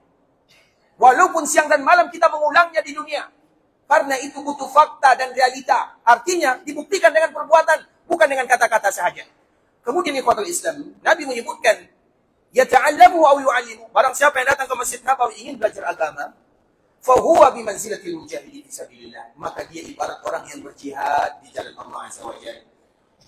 Walaupun siang dan malam kita mengulangnya di dunia. Karena itu butuh fakta dan realita. Artinya dibuktikan dengan perbuatan, bukan dengan kata-kata sahaja. Kemudian ikhwatul Islam, Nabi menyebutkan, yata'allamu aw yu'allimu. Barang siapa yang datang ke Masjid Nabawi ingin belajar agama, fa huwa bi manzilatil mujahidi fi sabilillah. Maka dia ibarat orang yang berjihad di jalan Allah Azza wa Jalla.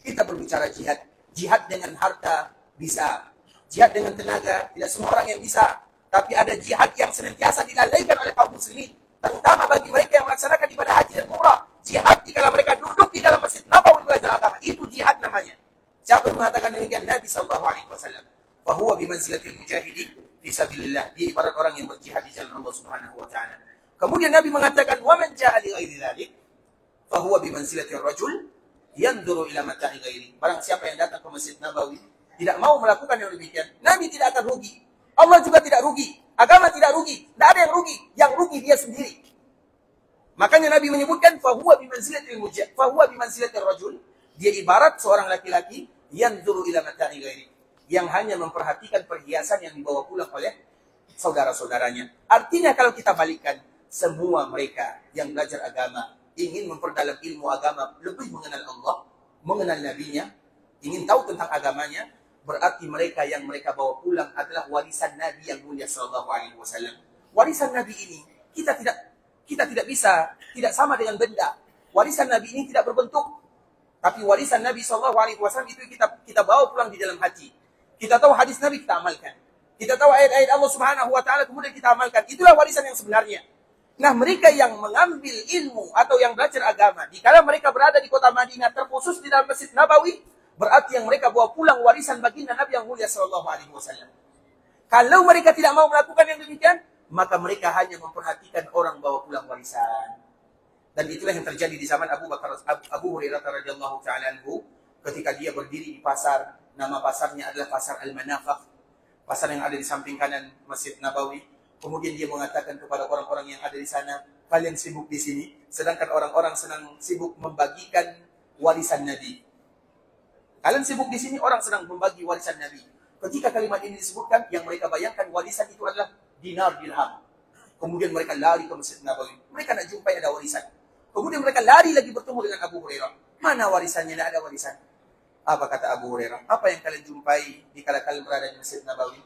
Kita berbicara jihad, Jihad dengan harta bisa. Jihad dengan tenaga, tidak semua orang yang bisa. Tapi ada jihad yang senantiasa dilalaikan oleh kaum muslimin. Terutama bagi mereka yang melaksanakan ibadah haji dan umrah. Jihad jika mereka duduk di dalam Masjid Nabawi belajar agama. Itu jihad namanya. Siapa yang mengatakan demikian? Nabi SAW. Fahuwa bimanzilatil mujahidi fisabilillah. Dia ibarat orang yang berjihad di jalan Allah Subhanahu wa taala. Kemudian Nabi mengatakan, "Wa man ja'a li ghairi dzalik, fahuwa bimanzilatir rajul yanzuru ila mata'i ghairi." Barang siapa yang datang ke Masjid Nabawi tidak mau melakukan yang demikian, Nabi tidak akan rugi. Allah juga tidak rugi. Agama tidak rugi. Tidak ada yang rugi. Yang rugi dia sendiri. Makanya Nabi menyebutkan fahuwa bimanzilatir rajul. Dia ibarat seorang laki-laki yanzuru ila mata'i ghairi, yang hanya memperhatikan perhiasan yang dibawa pulang oleh saudara-saudaranya. Artinya kalau kita balikkan, semua mereka yang belajar agama ingin memperdalam ilmu agama, lebih mengenal Allah, mengenal Nabi-Nya, ingin tahu tentang agamanya, berarti mereka yang mereka bawa pulang adalah warisan Nabi yang mulia sallallahu alaihi wasallam. Warisan Nabi ini kita tidak bisa, tidak sama dengan benda. Warisan Nabi ini tidak berbentuk, tapi warisan Nabi sallallahu alaihi wasallam itu kita bawa pulang di dalam hati. Kita tahu hadis Nabi, kita amalkan. Kita tahu ayat-ayat Allah Subhanahu wa taala, kemudian kita amalkan. Itulah warisan yang sebenarnya. Nah, mereka yang mengambil ilmu atau yang belajar agama, dikala mereka berada di kota Madinah, terkhusus di dalam Masjid Nabawi, berarti yang mereka bawa pulang warisan baginda Nabi yang mulia sallallahu alaihi wasallam. Kalau mereka tidak mau melakukan yang demikian, maka mereka hanya memperhatikan orang bawa pulang warisan. Dan itulah yang terjadi di zaman Abu Hurairah radhiyallahu ta'ala anhu, ketika dia berdiri di pasar. Nama pasarnya adalah Pasar Al-Manafah, pasar yang ada di samping kanan Masjid Nabawi. Kemudian dia mengatakan kepada orang-orang yang ada di sana, kalian sibuk di sini, sedangkan orang-orang sedang sibuk membagikan warisan Nabi. Kalian sibuk di sini, orang sedang membagi warisan Nabi. Ketika kalimat ini disebutkan, yang mereka bayangkan warisan itu adalah dinar dirham. Kemudian mereka lari ke Masjid Nabawi. Mereka nak jumpai ada warisan. Kemudian mereka lari lagi bertemu dengan Abu Hurairah. Mana warisannya? Tidak ada warisan. Apa kata Abu Hurairah? Apa yang kalian jumpai dikala kalian berada di Masjid Nabawi?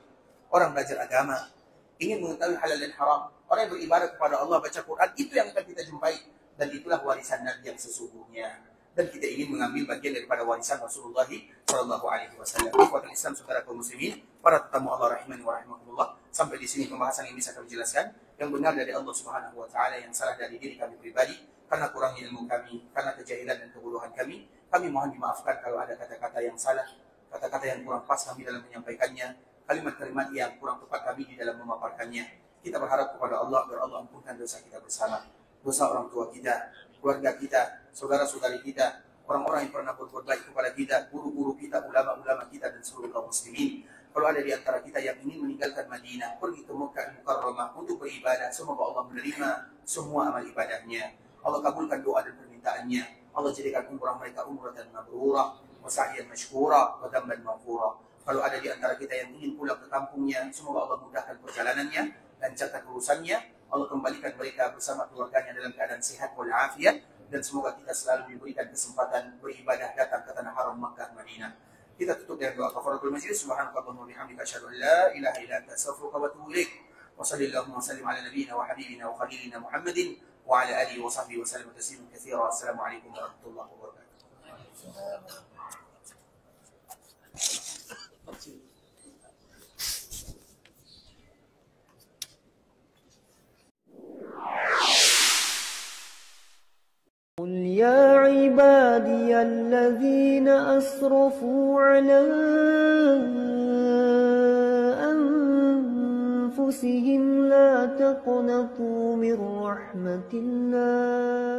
Orang belajar agama, ingin mengetahui halal dan haram. Orang yang beribadah kepada Allah, baca Quran, itu yang akan kita jumpai. Dan itulah warisan Nabi yang sesungguhnya. Dan kita ingin mengambil bagian daripada warisan Rasulullah Sallallahu Alaihi Wasallam. Ikhwatul Islam, saudara kaum muslimin, para tetamu Allah rahimani wa rahimakumullah. Sampai di sini pembahasan yang bisa kami jelaskan. Yang benar dari Allah Subhanahu Wa Taala, yang salah dari diri kami pribadi, karena kurangnya ilmu kami, karena kejahilan dan kebodohan kami. Kami mohon dimaafkan kalau ada kata-kata yang salah, kata-kata yang kurang pas kami dalam menyampaikannya, kalimat-kalimat yang kurang tepat kami di dalam memaparkannya. Kita berharap kepada Allah agar Allah ampunkan dosa kita bersama, dosa orang tua kita, keluarga kita, saudara-saudari kita, orang-orang yang pernah berbuat baik kepada kita, guru-guru kita, ulama-ulama kita, dan seluruh kaum muslimin. Kalau ada di antara kita yang ingin meninggalkan Madinah, pergi ke Mekah Mukarramah untuk beribadah, semoga Allah menerima semua amal ibadahnya. Allah kabulkan doa dan permintaannya. Allah jadikan umrah mereka umratan mabrurah, wa sa'yan mashkura, wa damban maghfura. Kalau ada di antara kita yang ingin pulang ke kampungnya, semoga Allah mudahkan perjalanannya, lancarkan urusannya. Allah kembalikan mereka bersama keluarganya dalam keadaan sehat wal afiat, dan semoga kita selalu diberikan kesempatan beribadah datang ke tanah haram Makkah Madinah. Kita tutup dengan doa kafaratul majlis. Subhanakallahumma wa bihamdika asyhadu an la ilaha illa anta astaghfiruka wa atubu ilaik. Wa sallallahu wa sallim ala nabiyyina wa habibina wa khalilina Muhammadin wa ala alihi wa sahbihi wa sallam tasliman katsira. Assalamualaikum warahmatullahi wabarakatuh. قل يا عبادي الذين أسرفوا على أنفسهم لا تقنطوا من رحمة الله